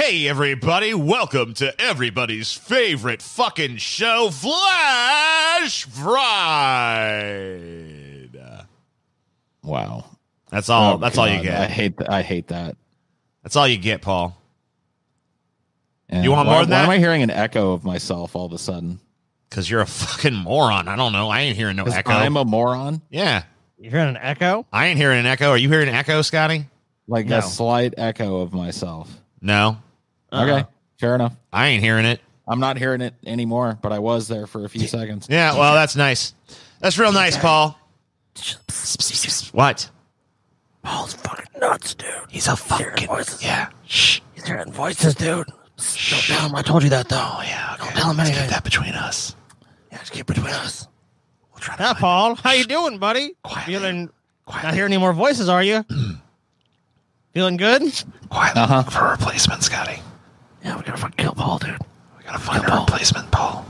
Hey, everybody, welcome to everybody's favorite fucking show, Flash Fried. Wow. That's all. That's all you get. I hate that. That's all you get, Paul. And you want more than that? Why am I hearing an echo of myself all of a sudden? Because you're a fucking moron. I don't know. I ain't hearing no echo. I'm a moron? Yeah. You're hearing an echo? I ain't hearing an echo. Are you hearing an echo, Scotty? Like No. a slight echo of myself. No. Okay, fair enough. I ain't hearing it. I'm not hearing it anymore, but I was there for a few seconds. Yeah, well, that's nice. That's real nice, Paul. What? Paul's fucking nuts, dude. He's a fucking... Yeah. Shh. He's hearing voices, dude. Don't tell him I told you that, though. Oh, yeah. Okay. Don't tell him anything. Keep that between us. Yeah, just keep it between us. We'll try Yeah, Paul. How you doing, buddy? Quietly. Feeling... Not hearing any more voices, are you? Feeling good? Quietly for a replacement, Scotty. Yeah, we gotta fucking kill Paul, dude. We gotta find a replacement, Paul.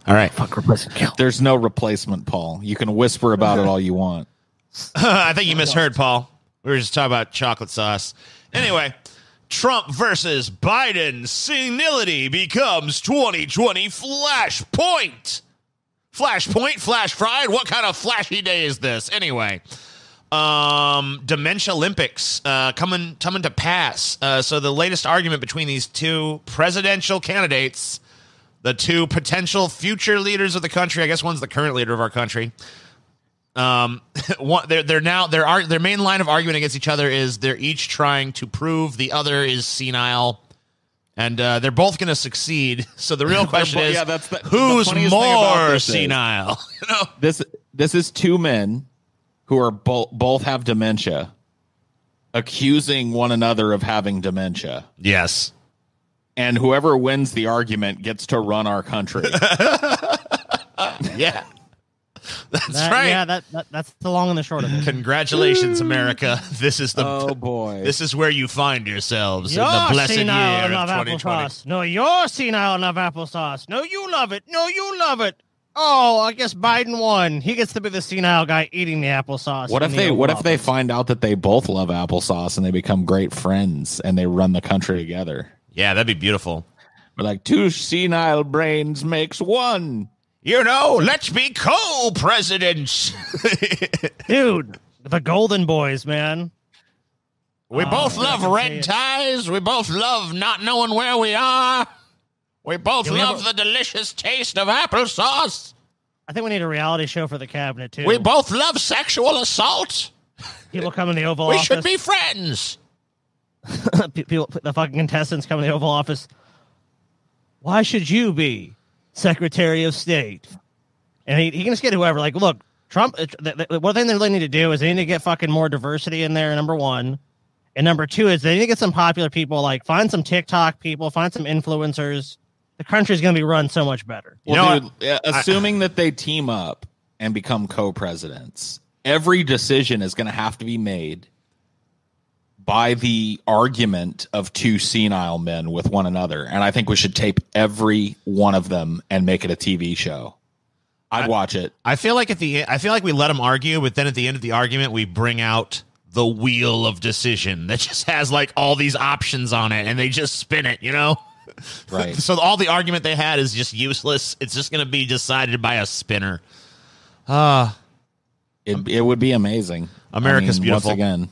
All right. Fuck replacement kill. There's no replacement, Paul. You can whisper about it all you want. I think you misheard, Paul. We were just talking about chocolate sauce. Anyway, Trump versus Biden. Senility becomes 2020 Flashpoint. Flashpoint, Flash Fried. What kind of flashy day is this? Anyway, Dementia Olympics coming to pass. So the latest argument between these two presidential candidates, the two potential future leaders of the country. I guess one's the current leader of our country. Their main line of argument against each other is they're each trying to prove the other is senile, and they're both going to succeed. So the real question is, who's more senile? You know, this is two men who are both have dementia, accusing one another of having dementia. Yes, and whoever wins the argument gets to run our country. Yeah. That's right. Yeah, that's the long and the short of it. Congratulations, America. This is the boy. This is where you find yourselves You're in the blessed year senile of and love 2020. applesauce. No, you're senile and love applesauce. No, you love it. No, you love it. Oh, I guess Biden won. He gets to be the senile guy eating the applesauce. What if they find out that they both love applesauce and they become great friends and they run the country together? Yeah, that'd be beautiful. But like two senile brains makes one. You know, let's be co-presidents. Dude, the Golden Boys, man. We both love red ties. We both love not knowing where we are. We both love the delicious taste of applesauce. I think we need a reality show for the cabinet, too. We both love sexual assault. People come in the Oval We Office. should be friends. The fucking contestants come in the Oval Office. Why should you be Secretary of State? And he can just get whoever. Like, look, Trump, one thing they really need to do is they need to get fucking more diversity in there, number one. And number two is they need to get some popular people, like find some TikTok people, find some influencers. The country's going to be run so much better. Well, dude, assuming that they team up and become co-presidents, every decision is going to have to be made by the argument of two senile men with one another. And I think we should tape every one of them and make it a TV show. I'd watch it. I feel like we let them argue, but then at the end of the argument, we bring out the wheel of decision that just has like all these options on it and they just spin it, you know? Right. So all the argument they had is just useless. It's just going to be decided by a spinner. It would be amazing. America's beautiful. Once again,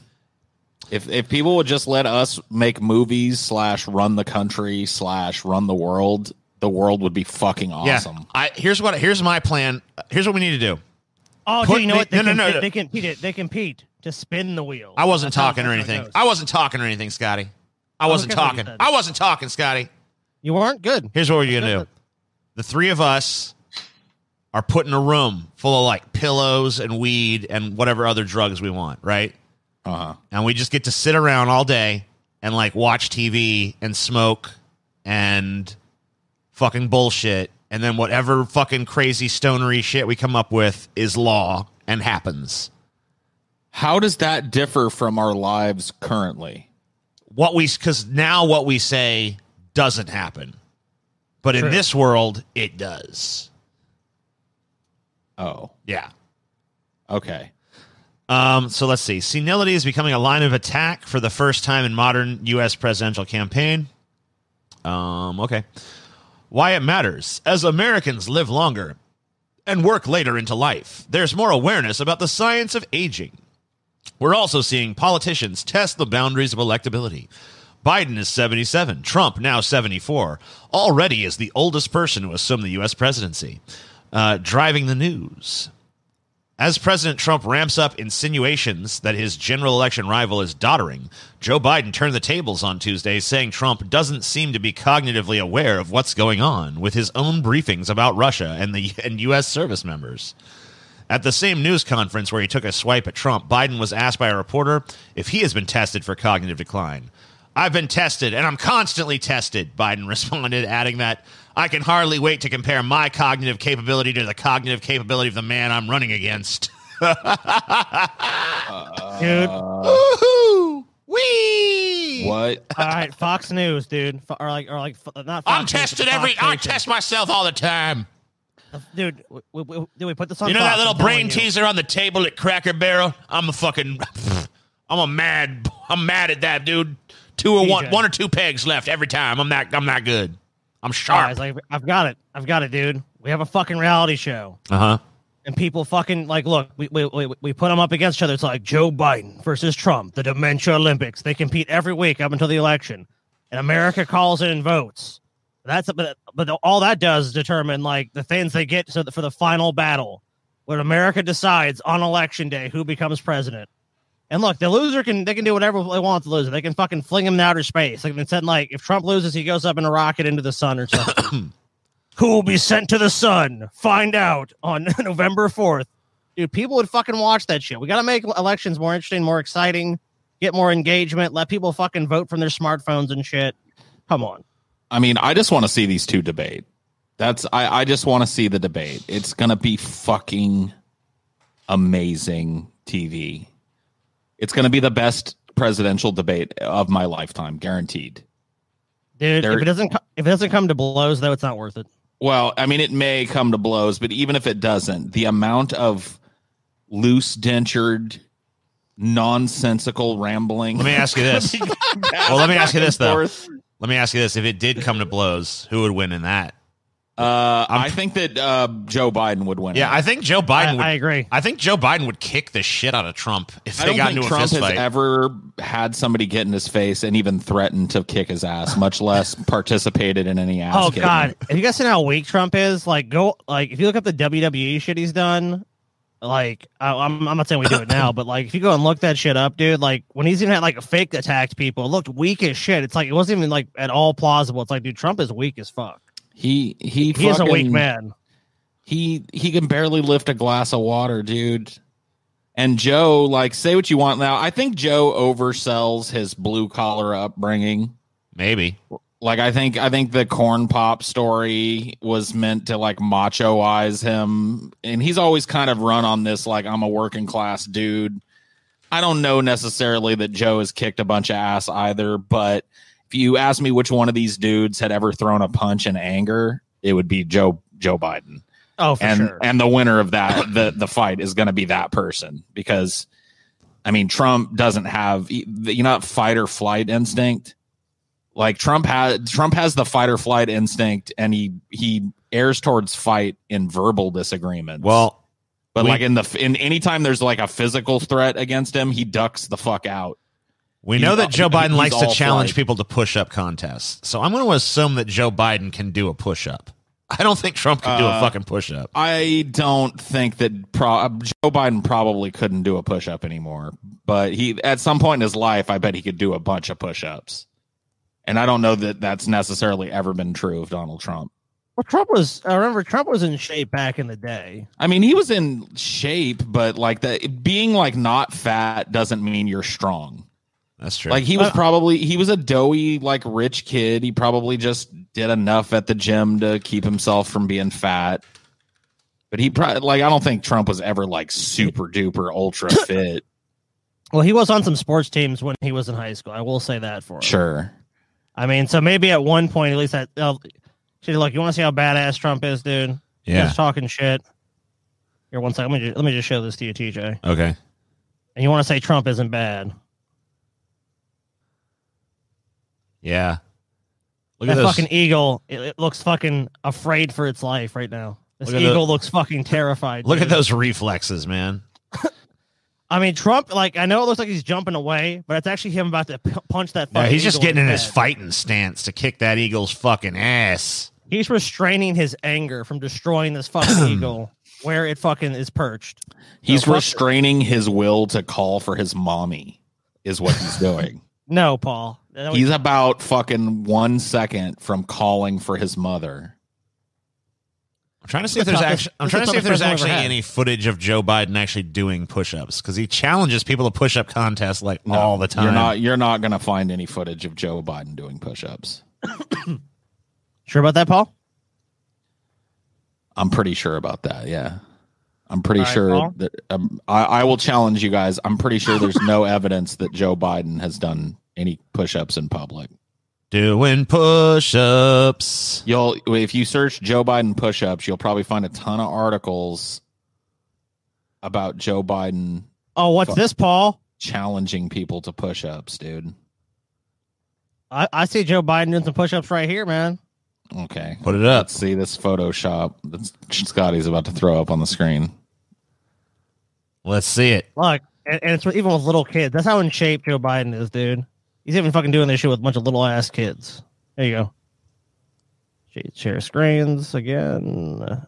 if people would just let us make movies / run the country / run the world would be fucking awesome. Yeah. Here's my plan. Here's what we need to do. Oh, dude, you know what? No. They compete to spin the wheel. I wasn't talking or anything. Scotty. I wasn't talking, Scotty. You weren't good. Here's what we're going to do. The three of us are put in a room full of like pillows and weed and whatever other drugs we want, right? Uh-huh. And we just get to sit around all day and like watch TV and smoke and fucking bullshit. And then whatever fucking crazy stonery shit we come up with is law and happens. How does that differ from our lives currently? Because now what we say doesn't happen. But in this world, it does. Oh. Yeah. Okay. So let's see. Senility is becoming a line of attack for the first time in modern U.S. presidential campaign. Okay. Why it matters. As Americans live longer and work later into life, there's more awareness about the science of aging. We're also seeing politicians test the boundaries of electability. Biden is 77, Trump now 74, already is the oldest person to assume the U.S. presidency, driving the news. As President Trump ramps up insinuations that his general election rival is doddering, Joe Biden turned the tables on Tuesday, saying Trump doesn't seem to be cognitively aware of what's going on with his own briefings about Russia and U.S. service members. At the same news conference where he took a swipe at Trump, Biden was asked by a reporter if he has been tested for cognitive decline. I've been tested, and I'm constantly tested, Biden responded, adding that, I can hardly wait to compare my cognitive capability to the cognitive capability of the man I'm running against. Dude. Woohoo! Wee! What? All right, Fox News, dude. Not Fox I'm News, tested but Fox I Nation. test myself all the time. Dude, we put this on You know Fox, that little I'm telling brain you. teaser on the table at Cracker Barrel? I'm mad at that, dude. DJ. One or two pegs left every time. I'm that good. I'm sharp. Guys, I've got it, dude. We have a fucking reality show. Uh-huh. And people fucking, like, look, we put them up against each other. It's like Joe Biden versus Trump, the Dementia Olympics. They compete every week up until the election. And America calls in and votes. But all that does is determine, like, the things they get for the final battle, where America decides on election day who becomes president. And look, the loser can do whatever they want to the loser. They can fucking fling him in outer space. Like they said, like, if Trump loses, he goes up in a rocket into the sun or something. Who will be sent to the sun? Find out on November 4th. Dude, people would fucking watch that shit. We got to make elections more interesting, more exciting, get more engagement, let people fucking vote from their smartphones and shit. Come on. I mean, I just want to see these two debate. I just want to see the debate. It's going to be fucking amazing TV. It's going to be the best presidential debate of my lifetime, guaranteed. Dude, if it doesn't come to blows, though, it's not worth it. Well, I mean, it may come to blows, but even if it doesn't, the amount of loose-dentured, nonsensical rambling. Let me ask you this. Let me ask you this, though. Let me ask you this. If it did come to blows, who would win in that? I think that Joe Biden would win. Yeah, I think Joe Biden would. I agree. I think Joe Biden would kick the shit out of Trump if I they don't got think into a Trump fist has fight. ever had somebody get in his face and even threatened to kick his ass, much less participated in any ass kicking. God. Have you guys seen how weak Trump is? Like, if you look up the WWE shit he's done, like, I'm not saying we do it now, but like, if you go and look that shit up, dude, like, when he's even had like a fake attacked people, it looked weak as shit. It's like, it wasn't even like at all plausible. It's like, dude, Trump is weak as fuck. He is a weak man. He can barely lift a glass of water, dude. And Joe, like, say what you want now. I think Joe oversells his blue collar upbringing. Maybe. Like, I think the corn pop story was meant to like machoize him, and he's always kind of run on this like, I'm a working class dude. I don't know necessarily that Joe has kicked a bunch of ass either, but if you ask me which one of these dudes had ever thrown a punch in anger, it would be Joe Biden. Oh, for sure. And the winner of that, the fight is going to be that person, because, I mean, Trump doesn't have, fight or flight instinct. Like Trump has the fight or flight instinct, and he errs towards fight in verbal disagreements. Well, but like in anytime there's like a physical threat against him, he ducks the fuck out. We know that Joe Biden likes to challenge flight. people to push-up contests. So I'm going to assume that Joe Biden can do a push-up. I don't think Trump can do a fucking push-up. I don't think that Joe Biden probably couldn't do a push-up anymore. But he, at some point in his life, I bet he could do a bunch of push-ups. And I don't know that that's necessarily ever been true of Donald Trump. Well, I remember Trump was in shape back in the day. I mean, he was in shape, but like being like not fat doesn't mean you're strong. That's true. Like he was a doughy, like rich kid. He probably just did enough at the gym to keep himself from being fat. But he probably, like, I don't think Trump was ever like super duper ultra fit. Well, he was on some sports teams when he was in high school. I will say that for him. Sure. I mean, so maybe at one point, at least look, you want to see how badass Trump is, dude? Yeah. He's talking shit. Here, one second. Let me just show this to you, TJ. Okay. And you want to say Trump isn't bad. Yeah. Look at that this. fucking eagle. It looks fucking afraid for its life right now. This Look at eagle looks fucking terrified. Look dude. at those reflexes, man. I mean, Trump, like, I know it looks like he's jumping away, but it's actually him about to punch that fucking He's just eagle getting in the his head. fighting stance to kick that eagle's fucking ass. He's restraining his anger from destroying this fucking eagle where it fucking is perched. He's So restraining his will to call for his mommy, is what he's doing. No, Paul. No, He's about fucking 1 second from calling for his mother. I'm trying to see if The there's toughest- actually. I'm this trying is to see the if there's toughest I've ever actually had. any footage of Joe Biden actually doing push-ups because he challenges people to push-up contests like No, all the time. You're not going to find any footage of Joe Biden doing push-ups. Sure about that, Paul? I'm pretty sure about that. Yeah, I'm pretty All right, sure Paul? that I will challenge you guys. I'm pretty sure there's no evidence that Joe Biden has done any push-ups in public. Doing push-ups. If you search Joe Biden push-ups, you'll probably find a ton of articles about Joe Biden Oh, what's this, Paul? challenging people to push-ups, dude. I see Joe Biden doing some push-ups right here, man. Okay, Put it up. let's see this Photoshop that Scotty's about to throw up on the screen. Let's see it. Look, and it's even with little kids. That's how in shape Joe Biden is, dude. He's even fucking doing this shit with a bunch of little ass kids. There you go. Share screens again.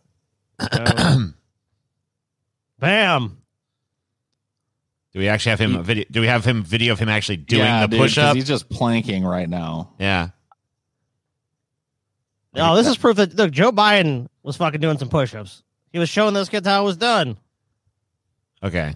Bam. Do we actually have him video? Do we have him video of him actually doing the dude, 'cause push-up? he's just planking right now. Yeah. No, this is proof that look, Joe Biden was fucking doing some push-ups. He was showing those kids how it was done. Okay.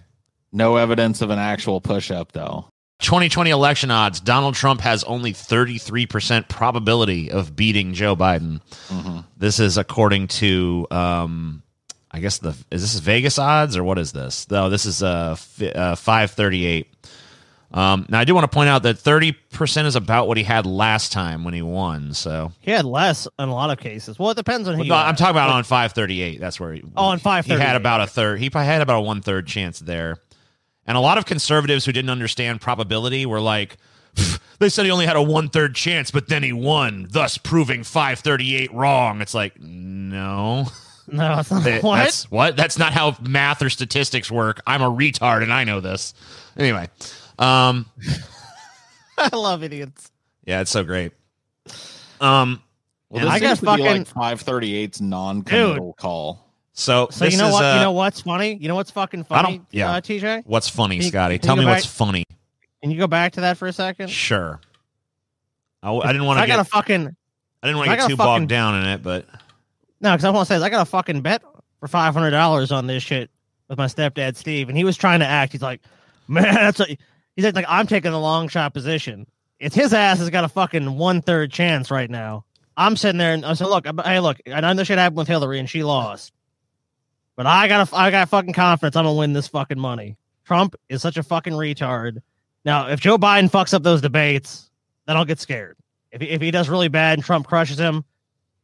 No evidence of an actual push-up, though. 2020 election odds. Donald Trump has only 33% probability of beating Joe Biden. Mm-hmm. This is according to, I guess is this Vegas odds or what is this? No, this is 538. Now I do want to point out that 30% is about what he had last time when he won. So He had less in a lot of cases. Well, it depends on who. no, you I'm ask. talking about on 538. That's where on he 538. had about a third. He probably had about a 1/3 chance there. And a lot of conservatives who didn't understand probability were like, they said he only had a 1/3 chance, but then he won, thus proving 538 wrong. It's like, no. No, it's not. What? That's not how math or statistics work. I'm a retard and I know this. Anyway, I love idiots. yeah, it's so great. Well, And this I got seems to be fucking- like 538's non-committal call. So So this you know is, what? You know what's funny? You know what's fucking funny? yeah. TJ. what's funny, Can you- Scotty? can Tell you me go what's back- funny. Can you go back to that for a second? Sure. I didn't want to I got a get fucking I didn't want I to get got a too fucking- bogged down in it, but no, because I want to say I got a fucking bet for $500 on this shit with my stepdad Steve, and he was trying to act. He's like, man, he's like I'm taking the long shot position. It's his ass has got a fucking 1/3 chance right now. I'm sitting there and I said, look, hey, look, I know this shit happened with Hillary and she lost, but I got fucking confidence I'm gonna win this fucking money. Trump is such a fucking retard. Now, if Joe Biden fucks up those debates, then I'll get scared. If he does really bad and Trump crushes him,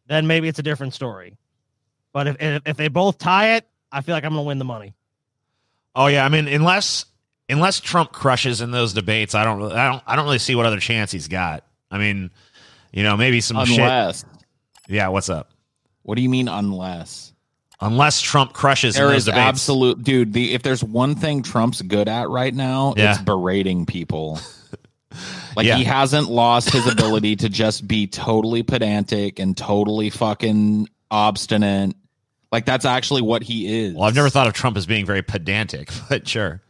then maybe it's a different story. But if they both tie it, I feel like I'm gonna win the money. oh yeah, I mean unless Trump crushes in those debates, I don't really see what other chance he's got. I mean, maybe some shit. Unless. Yeah, what's up? What do you mean unless? Unless Trump crushes in There those is debates. absolute, dude, if there's one thing Trump's good at right now, Yeah. it's berating people. Like, Yeah. he hasn't lost his ability to just be totally pedantic and totally fucking obstinate. Like, that's actually what he is. Well, I've never thought of Trump as being very pedantic, but sure.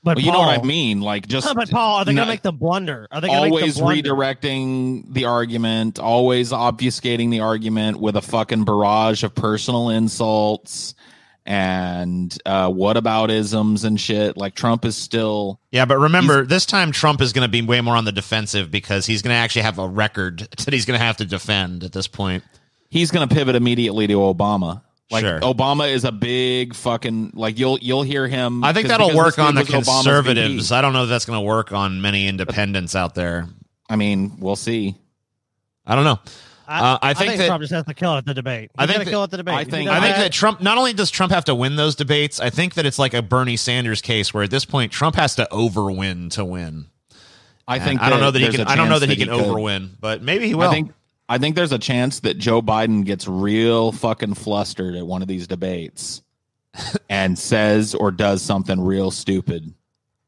But Well, you know what I Paul- mean? Like, just But Paul, are they gonna not- make the blunder? Are they gonna make always the blunder? redirecting the argument, always obfuscating the argument with a fucking barrage of personal insults and whataboutisms and shit. Like, Trump is still Yeah, but remember, this time Trump is going to be way more on the defensive because he's going to actually have a record that he's going to have to defend at this point. he's going to pivot immediately to Obama. Like, Sure. Obama is a big fucking, like, you'll hear him. I think 'cause- that'll because work this on the dude was Obama's conservatives. VP. I don't know if that's going to work on many independents out there. I mean, we'll see. I think I think that Trump just has to kill it at the debate. I He's think gonna that- kill it at the debate. I If he think- does I think that Trump, not only does Trump have to win those debates, I think that it's like a Bernie Sanders case where at this point Trump has to overwin to win. I think I don't know that he there's can. a I don't know chance that he can could. overwin, but maybe he will. I I think there's a chance that Joe Biden gets real fucking flustered at one of these debates and says or does something real stupid.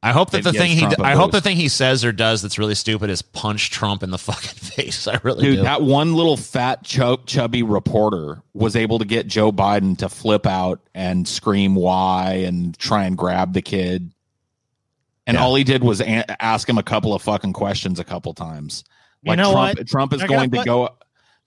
I hope that the thing he says or does that's really stupid is punch Trump in the fucking face. I really do. Dude, that one little fat, chubby reporter was able to get Joe Biden to flip out and scream why and try and grab the kid. And all he did was ask him a couple of fucking questions a couple times. Like, you know Trump is going to go.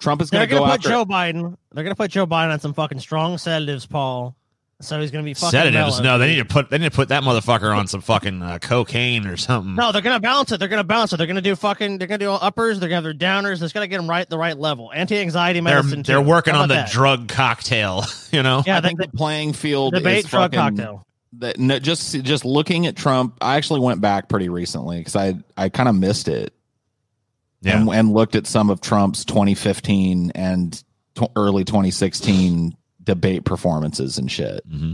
Trump is going to go after Joe Biden. They're going to put Joe Biden on some fucking strong sedatives, Paul. So he's going to be fucking sedatives. mellow. No, they need to put that motherfucker on some fucking cocaine or something. No, they're going to balance it. They're going to do uppers. They're going to do downers. They're going to get them the right level. Anti-anxiety medicine. They're working on the drug cocktail. You know. Yeah, I think the playing field debate is drug fucking, cocktail. Just looking at Trump, I actually went back pretty recently because I kind of missed it. Yeah. And looked at some of Trump's 2015 and early 2016 debate performances and shit. Mm-hmm.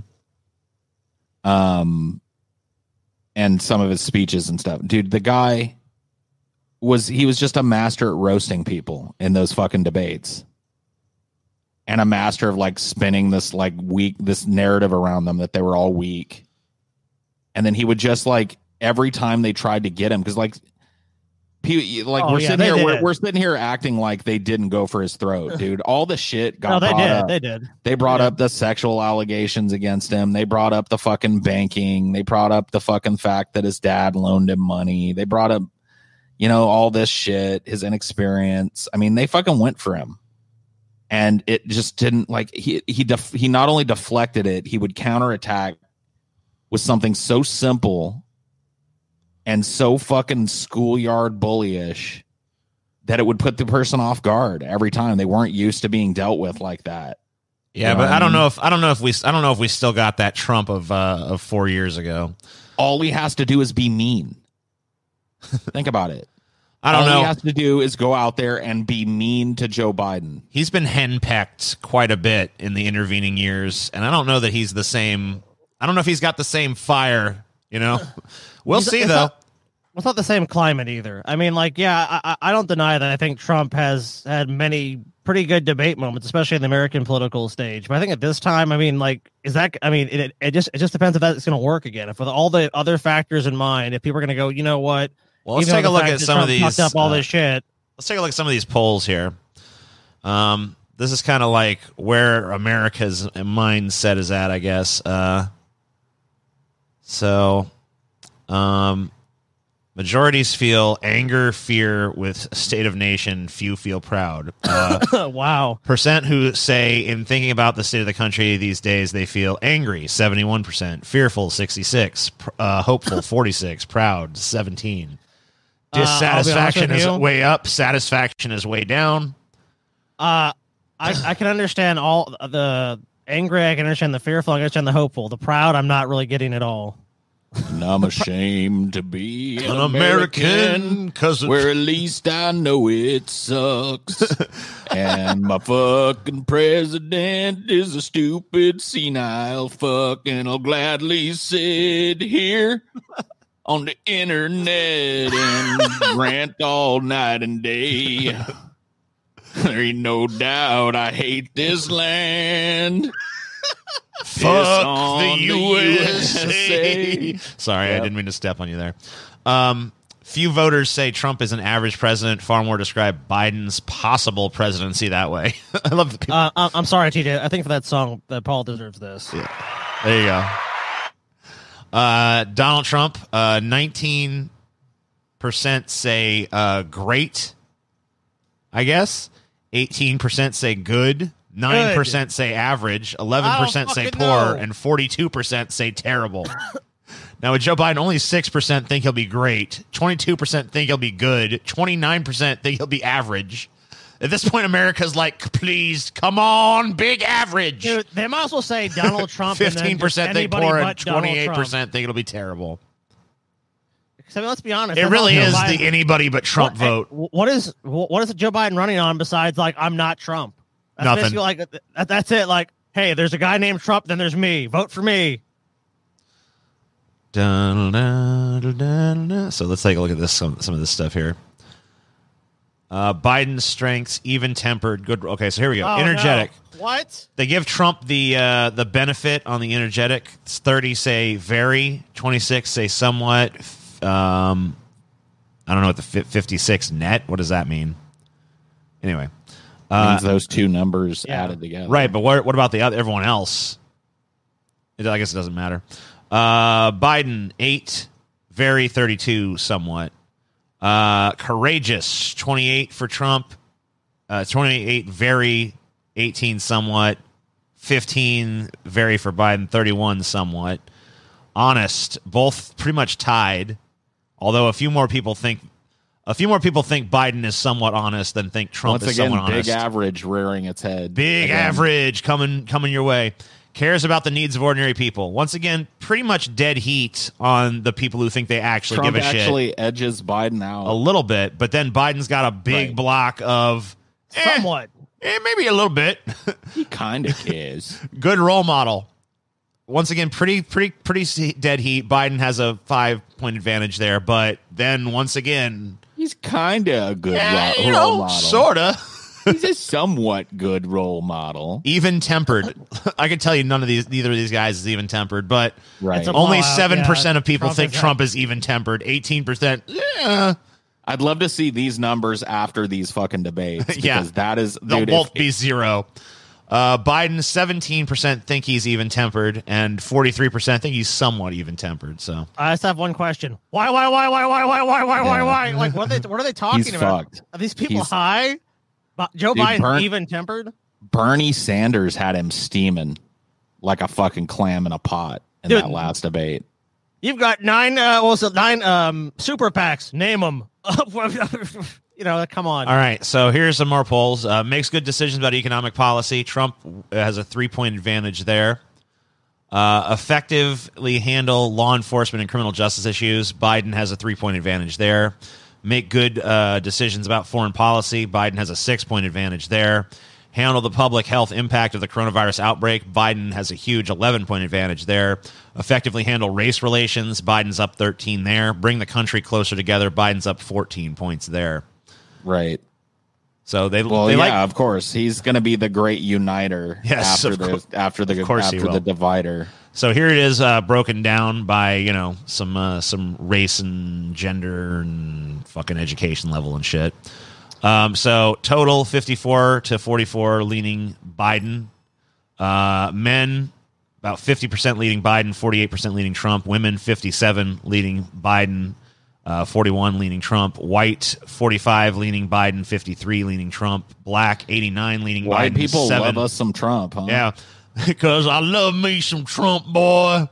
And some of his speeches and stuff. Dude, the guy was just a master at roasting people in those fucking debates. And a master of like spinning this like this narrative around them that they were all weak. And then he would just like every time they tried to get him, because like we're sitting here acting like they didn't go for his throat, dude. All the shit got brought up. They did. They brought up the sexual allegations against him. They brought up the fucking banking. They brought up the fucking fact that his dad loaned him money. They brought up, all this shit, his inexperience. I mean, they fucking went for him. And it just didn't he not only deflected it, he would counterattack with something so simple and so fucking schoolyard bullyish that it would put the person off guard every time. They weren't used to being dealt with like that. Yeah, but I don't know if we still got that Trump of 4 years ago. All he has to do is be mean. Think about it. All he has to do is go out there and be mean to Joe Biden. He's been henpecked quite a bit in the intervening years, and I don't know that he's the same. I don't know if he's got the same fire, We'll see, though. It's not the same climate either. I mean, I don't deny that I think Trump has had many pretty good debate moments, especially in the American political stage. But I think at this time, it just depends if that's going to work again. If with all the other factors in mind, if people are going to go, you know what? Well, let's take a look at some of these. Up all this shit. Let's take a look at some of these polls here. This is kind of like where America's mindset is at, I guess. Majorities feel anger, fear with state of nation. Few feel proud. Wow. Percent who say in thinking about the state of the country these days, they feel angry, 71%, fearful, 66, hopeful, 46, proud, 17. Dissatisfaction is way up. Satisfaction is way down. I can understand all the angry. I can understand the fearful. I can understand the hopeful. The proud, I'm not really getting at all. And I'm ashamed to be an American, where at least I know it sucks. And my fucking president is a stupid, senile fuck, and I'll gladly sit here on the internet and rant all night and day. There ain't no doubt I hate this land. Fuck the USA. Sorry, I didn't mean to step on you there. Few voters say Trump is an average president. Far more describe Biden's possible presidency that way. I love the people. I'm sorry, TJ. I think for that song that Paul deserves this. Yeah. There you go. Donald Trump, 19% say great, I guess. 18% say good. 9% say average, 11% say poor, and 42% say terrible. Now, with Joe Biden, only 6% think he'll be great, 22% think he'll be good, 29% think he'll be average. At this point, America's like, please, come on, big average. Dude, they might as well say Donald Trump. 15% think poor, and 28% think it'll be terrible. I mean, let's be honest. It really is the anybody but Trump vote. What is Joe Biden running on besides, I'm not Trump? That's nothing. That's it. Like, hey, there's a guy named Trump, then there's me. Vote for me. So let's take a look at this. Some of this stuff here. Biden's strengths, even-tempered. Good. Okay, so here we go. Oh, energetic. no. What? They give Trump the benefit on the energetic. 30 say very. 26 say somewhat. I don't know what the 56 net. What does that mean? Anyway, means those two numbers added together, right? But what about the other everyone else? I guess it doesn't matter. Biden 8, very 32 somewhat. Courageous 28 for Trump. 28 very 18 somewhat. 15 very for Biden. 31 somewhat. Honest, both pretty much tied. Although a few more people think Biden is somewhat honest than think Trump is somewhat honest. Big average rearing its head. Big average coming your way. Cares about the needs of ordinary people. Once again, pretty much dead heat on the people who think they actually Trump give a shit. actually edges Biden out a little bit, but then Biden's got a big block of somewhat. Maybe a little bit. He kind of cares. Good role model. Once again, pretty dead heat. Biden has a 5-point advantage there, but then once again, he's kind of a good role model. Sorta. He's a somewhat good role model. Even tempered. I can tell you neither of these guys is even tempered, but only 7% of people think Trump is even tempered. 18%. Yeah. I'd love to see these numbers after these fucking debates. Because that is, they'll both be zero. Biden 17% think he's even tempered, and 43% think he's somewhat even tempered. So I just have one question: Why? Like, what are they talking about? Fucked. Are these people high? Joe Biden even tempered? Bernie Sanders had him steaming like a fucking clam in a pot in that last debate. You've got 9 super PACs. Name them. Come on. All right, so here's some more polls. Makes good decisions about economic policy. Trump has a 3-point advantage there. Effectively handle law enforcement and criminal justice issues. Biden has a 3-point advantage there. Make good decisions about foreign policy. Biden has a 6-point advantage there. Handle the public health impact of the coronavirus outbreak. Biden has a huge 11-point advantage there. Effectively handle race relations. Biden's up 13 there. Bring the country closer together. Biden's up 14 points there. Right. So of course, he's going to be the great uniter after the divider. So here it is, broken down by some race and gender and fucking education level and shit. So total 54-44 leaning Biden. Men about 50% leading Biden, 48% leading Trump. Women 57 leading Biden. 41 leaning Trump. White 45 leaning Biden, 53 leaning Trump. Black 89 leaning White Biden. People 7. love us some Trump, huh? Yeah, because I love me some Trump, boy.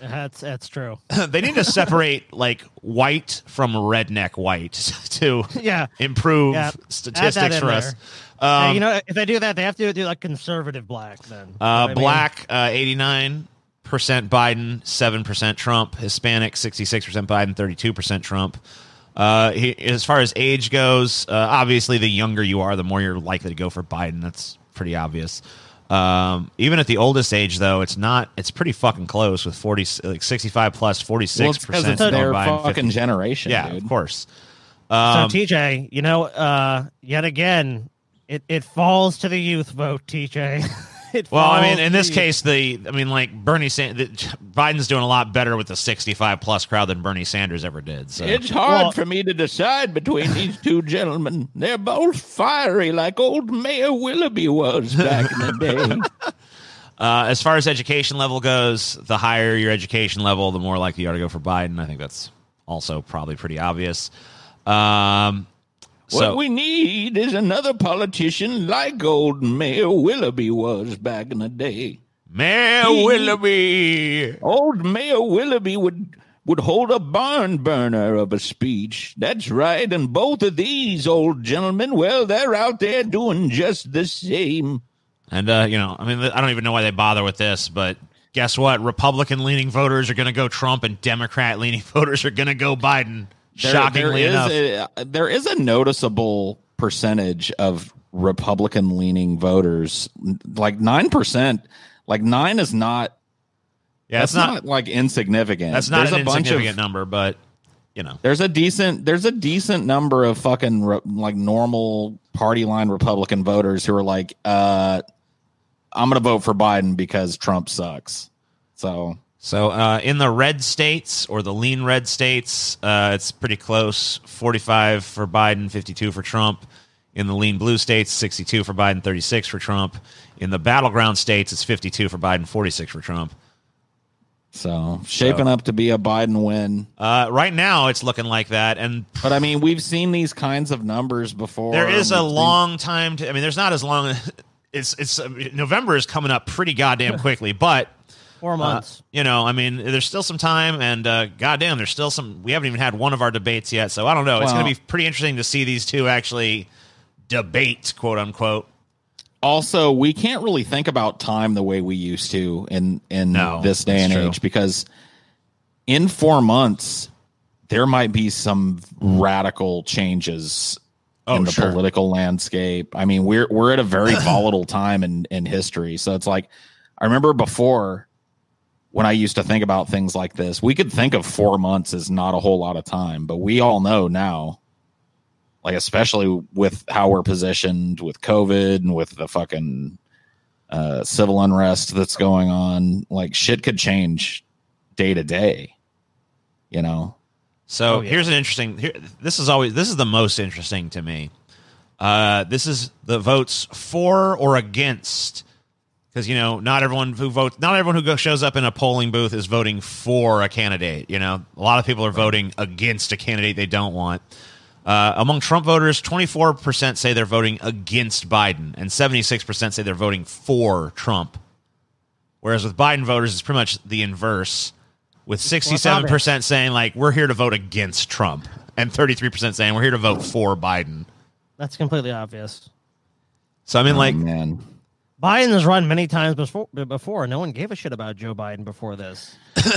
That's true. They need to separate like white from redneck white to improve statistics for us. If they do that, they have to do like conservative black then. Black 89%. Biden, 7% Trump. Hispanic, 66% Biden, 32% Trump. As far as age goes, obviously the younger you are, the more you're likely to go for Biden. That's pretty obvious. Even at the oldest age, though, it's pretty fucking close with 65 plus 46%. Well, it's because it's their Biden, fucking 50. generation, Yeah, dude. of course. So TJ, yet again, it falls to the youth vote, TJ. In this case, Bernie Sanders, Biden's doing a lot better with the 65 plus crowd than Bernie Sanders ever did. So it's hard for me to decide between these two gentlemen. They're both fiery, like old Mayor Willoughby was back in the day. As far as education level goes, the higher your education level, the more likely you are to go for Biden. I think that's also probably pretty obvious. What we need is another politician like old Mayor Willoughby was back in the day. Willoughby! Old Mayor Willoughby would hold a barn burner of a speech. That's right, and both of these old gentlemen, well, they're out there doing just the same. And, I don't even know why they bother with this, but guess what? Republican-leaning voters are going to go Trump, and Democrat-leaning voters are going to go Biden. Shockingly enough, there is a noticeable percentage of Republican-leaning voters, like 9%. Like 9 is not. Yeah, that's not like insignificant. That's not an insignificant number, but you know, there's a decent number of fucking like normal party line Republican voters who are like, I'm going to vote for Biden because Trump sucks. So in the red states or the lean red states, it's pretty close. 45 for Biden, 52 for Trump. In the lean blue states, 62 for Biden, 36 for Trump. In the battleground states, it's 52 for Biden, 46 for Trump. So shaping up to be a Biden win. Right now, it's looking like that. But I mean, we've seen these kinds of numbers before. There is a long time to. I mean, there's not as long. It's November is coming up pretty goddamn quickly, but 4 months. You know, I mean, there's still some time, and goddamn, there's still some. We haven't even had one of our debates yet, so I don't know. It's going to be pretty interesting to see these two actually debate, quote unquote. Also, we can't really think about time the way we used to in this day and age, because in 4 months there might be some radical changes in the political landscape. I mean, we're at a very volatile time in history. So it's like, I remember before when I used to think about things like this, we could think of 4 months as not a whole lot of time, but we all know now, like, especially with how we're positioned with COVID and with the fucking civil unrest that's going on, like, shit could change day to day, you know? So here's an interesting, this is the most interesting to me. This is the votes for or against, because, you know, not everyone who shows up in a polling booth is voting for a candidate. You know, a lot of people are voting against a candidate they don't want. Among Trump voters, 24% say they're voting against Biden, and 76% say they're voting for Trump. Whereas with Biden voters, it's pretty much the inverse, with 67% saying, like, we're here to vote against Trump, and 33% saying we're here to vote for Biden. That's completely obvious. So, I mean, man. Biden has run many times before. No one gave a shit about Joe Biden before this.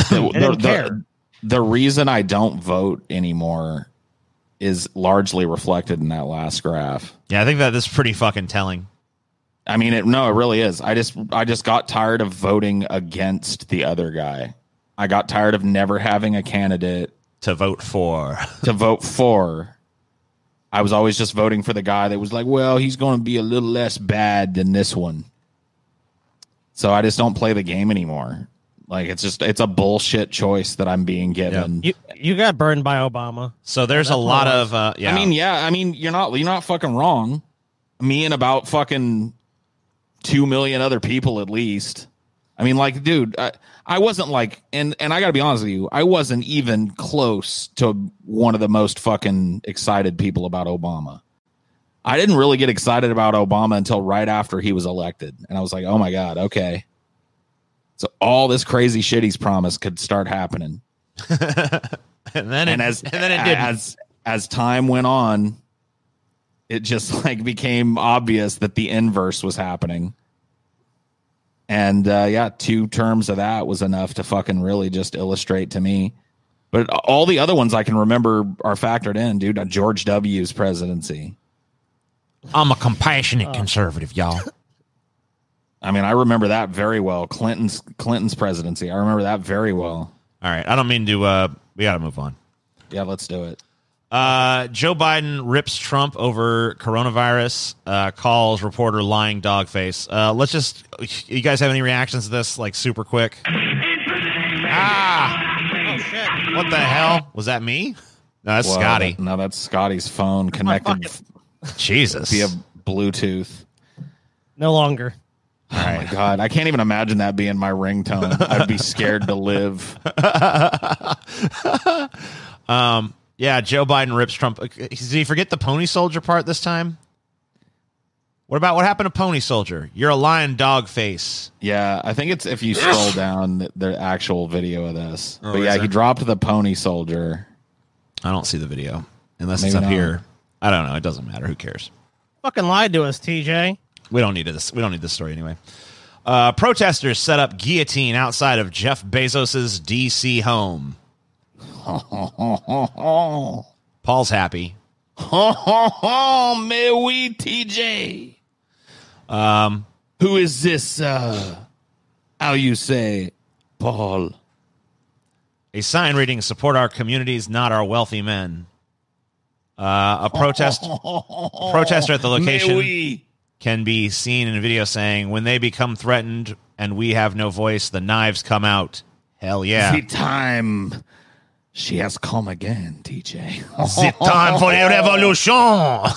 They didn't care. The reason I don't vote anymore is largely reflected in that last graph. Yeah, I think that this is pretty fucking telling. I mean, it really is. I just got tired of voting against the other guy. I got tired of never having a candidate to vote for. I was always just voting for the guy that was like, well, he's going to be a little less bad than this one. So I just don't play the game anymore. Like, it's a bullshit choice that I'm being given. Yep. You got burned by Obama. So there's a lot of I mean, you're not fucking wrong. Me and about fucking 2 million other people at least. I mean, like, dude, I wasn't like, and I got to be honest with you, I wasn't even close to one of the most fucking excited people about Obama. I didn't really get excited about Obama until right after he was elected. And I was like, oh my God, okay. So all this crazy shit he's promised could start happening. As time went on, it just like became obvious that the inverse was happening. And 2 terms of that was enough to fucking really just illustrate to me. But all the other ones I can remember are factored in, dude. George W.'s presidency. I'm a compassionate conservative, y'all. I mean, I remember that very well. Clinton's presidency. I remember that very well. All right. I don't mean to, we got to move on. Yeah, let's do it. Joe Biden rips Trump over coronavirus, calls reporter lying dog face. Let's just, you guys have any reactions to this, like, super quick? Oh, shit. What the hell? Was that me? No, that's Scotty. No, that's Scotty's phone connected Jesus via Bluetooth. No longer. Oh my God, I can't even imagine that being my ringtone. I'd be scared to live. Yeah, Joe Biden rips Trump. Did he forget the Pony Soldier part this time? What happened to Pony Soldier? You're a lying dog face. Yeah, I think it's if you scroll down the actual video of this. But yeah, he dropped the Pony Soldier. I don't see the video unless it's up here. I don't know. It doesn't matter. Who cares? Fucking lied to us, TJ. We don't need this. We don't need this story anyway. Protesters set up guillotine outside of Jeff Bezos' D.C. home. Paul's happy. Mais oui, TJ. Who is this? How you say, Paul? A sign reading, support our communities, not our wealthy men. A protester at the location can be seen in a video saying, when they become threatened and we have no voice, the knives come out. Hell yeah. The time she has come again, TJ. The time for the revolution.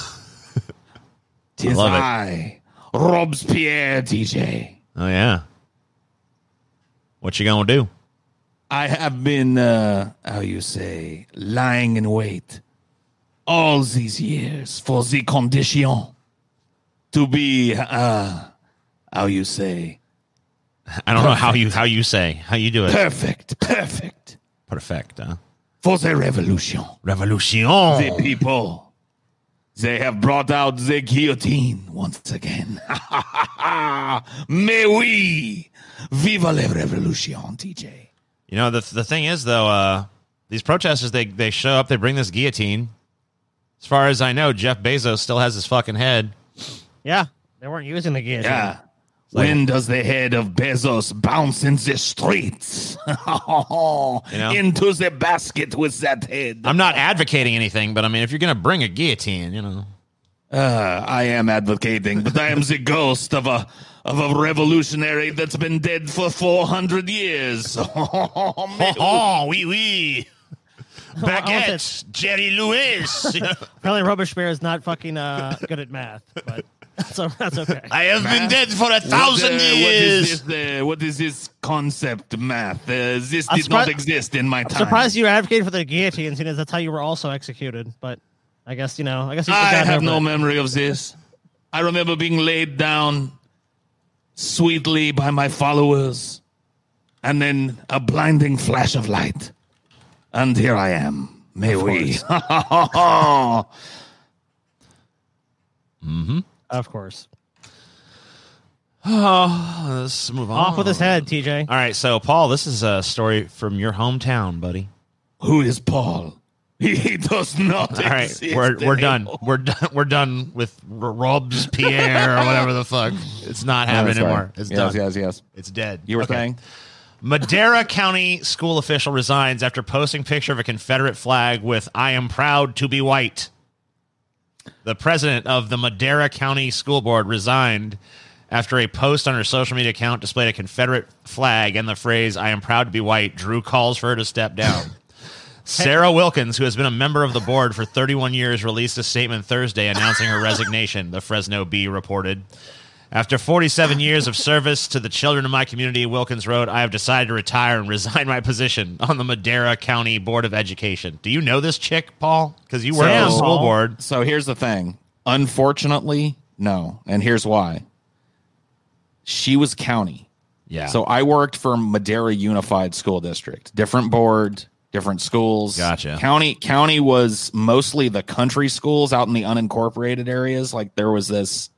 Tis love it. I, Robespierre, TJ. Oh, yeah. What you gonna do? I have been, how you say, lying in wait all these years for the condition to be, how you say, I don't know how you do it. perfect, Perfect, huh? for the revolution. Revolution. The people, they have brought out the guillotine once again. Mais oui, vive la révolution, TJ. You know, the thing is, though, these protesters, they show up, they bring this guillotine. As far as I know, Jeff Bezos still has his fucking head. Yeah, they weren't using the guillotine. Yeah. When does the head of Bezos bounce in the streets? Into the basket with that head. I'm not advocating anything, but I mean, if you're going to bring a guillotine, I am advocating, but I am the ghost of a revolutionary that's been dead for 400 years. Oui. Baguette, Jerry Lewis. Apparently, Robespierre is not fucking good at math, but that's okay. I have been dead for 1,000 years. What is this concept, math? This did not exist in my time. I'm surprised you advocated for the guillotine, since that's how you were also executed. But I guess you I have no memory of this. I remember being laid down sweetly by my followers, and then a blinding flash of light. And here I am. May we? Mm-hmm. Of course. Oh, let's move on. Off with his head, TJ. All right, so Paul, this is a story from your hometown, buddy. Who is Paul? He does not. All right, we're done. We're done with Robespierre or whatever the fuck. It's not happening anymore. It's done. Yes. It's dead. You were saying? Madera County school official resigns after posting picture of a Confederate flag with "I am proud to be white." The president of the Madera County School Board resigned after a post on her social media account displayed a Confederate flag and the phrase "I am proud to be white" drew calls for her to step down. Sarah Wilkins, who has been a member of the board for 31 years, released a statement Thursday announcing her resignation, the Fresno Bee reported. After 47 years of service to the children of my community, Wilkins wrote, "I have decided to retire and resign my position on the Madera County Board of Education." Do you know this chick, Paul? Because you work at the school board. So here's the thing. Unfortunately, no. And here's why. She was county. Yeah. So I worked for Madera Unified School District. Different board, different schools. Gotcha. County was mostly the country schools out in the unincorporated areas. Like there was this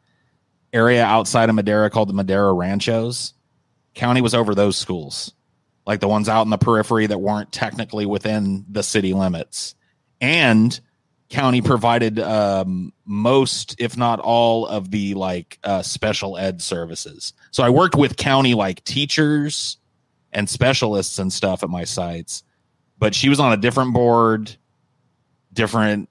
area outside of Madera called the Madera Ranchos. County was over those schools, like the ones out in the periphery that weren't technically within the city limits. And county provided most, if not all, of the special ed services. So I worked with county teachers and specialists and stuff at my sites, but she was on a different board, different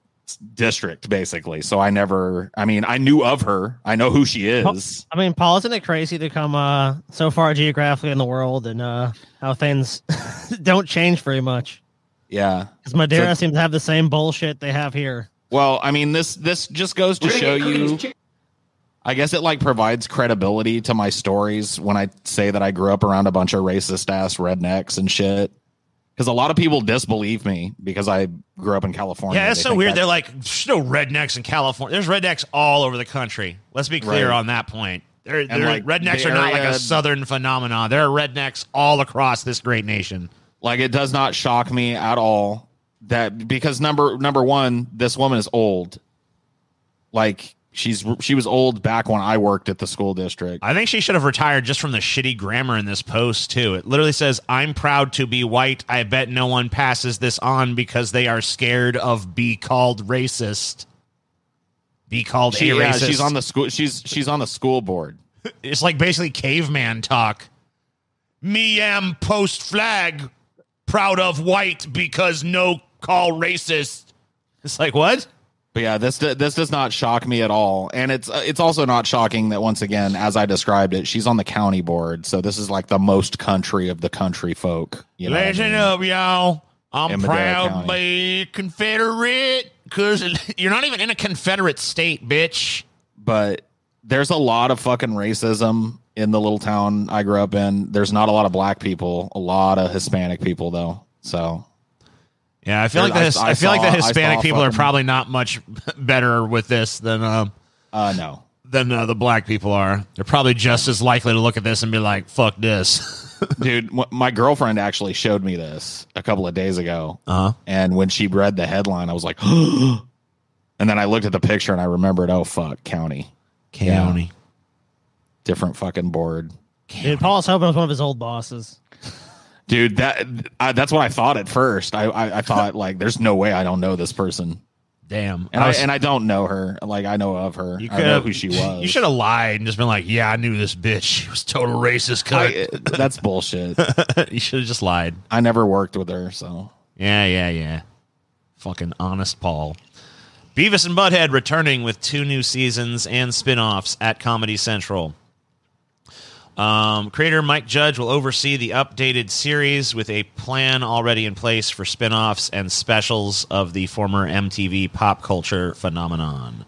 district basically. So I knew of her. I know who she is. I mean, Paul, isn't it crazy to come so far geographically in the world and how things don't change very much? Yeah, because Madera seems to have the same bullshit they have here. Well, I mean, this just goes to show you. I guess it provides credibility to my stories when I say that I grew up around a bunch of racist ass rednecks and shit. Because a lot of people disbelieve me because I grew up in California. Yeah, it's so weird. They're like, there's no rednecks in California. There's rednecks all over the country. Let's be clear on that point. Rednecks are not like a southern phenomenon. There are rednecks all across this great nation. It does not shock me at all that because number one, this woman is old. She was old back when I worked at the school district. I think she should have retired just from the shitty grammar in this post, too. It literally says, "I'm proud to be white. I bet no one passes this on because they are scared of be called racist." Be called a racist. Yeah, she's on the school. She's on the school board. It's basically caveman talk. Me am post flag. proud of white because no call racist. It's like, what? But yeah, this does not shock me at all. And it's also not shocking that, once again, as I described it, she's on the county board. So this is like the most country of the country folk. You know Listen up, y'all. I'm In Madera proud to County. be Confederate because you're not even in a Confederate state, bitch. But there's a lot of fucking racism in the little town I grew up in. There's not a lot of black people, a lot of Hispanic people though. So Yeah, I feel like the Hispanic people are probably not much better with this than no. the black people are. They're probably just as likely to look at this and be like, "Fuck this." Dude, my girlfriend actually showed me this a couple of days ago. And when she read the headline, I was like, and then I looked at the picture and I remembered, oh, fuck, county. Yeah. Different fucking board. Dude, Paul's hoping it was one of his old bosses. Dude, that's what I thought at first. I thought, like, there's no way I don't know this person. Damn. And I don't know her. Like, I know of her. I know who she was. You should have lied and just been like, yeah, I knew this bitch. She was total racist. That's bullshit. You should have just lied. I never worked with her, so. Yeah. Fucking honest Paul. Beavis and Butthead returning with 2 new seasons and spin-offs at Comedy Central. Creator Mike Judge will oversee the updated series with a plan already in place for spin-offs and specials of the former MTV pop culture phenomenon.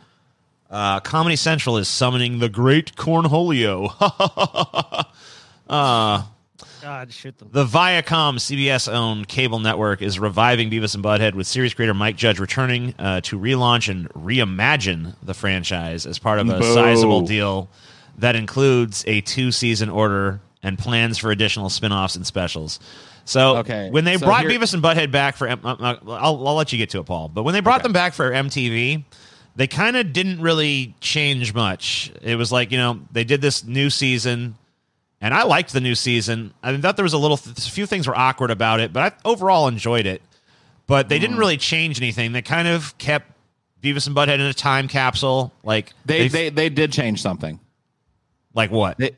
Comedy Central is summoning the Great Cornholio. God, shoot them. The Viacom CBS-owned cable network is reviving Beavis and Butthead, with series creator Mike Judge returning to relaunch and reimagine the franchise as part of a sizable deal that includes a 2-season order and plans for additional spin-offs and specials. So when they brought Beavis and Butthead back for I'll let you get to it, Paul. But when they brought them back for MTV, they kind of didn't really change much. It was like, they did this new season, and I liked the new season. I thought there was a few things were awkward about it, but I overall enjoyed it. But they didn't really change anything. They kind of kept Beavis and Butthead in a time capsule. Like they did change something. Like what? They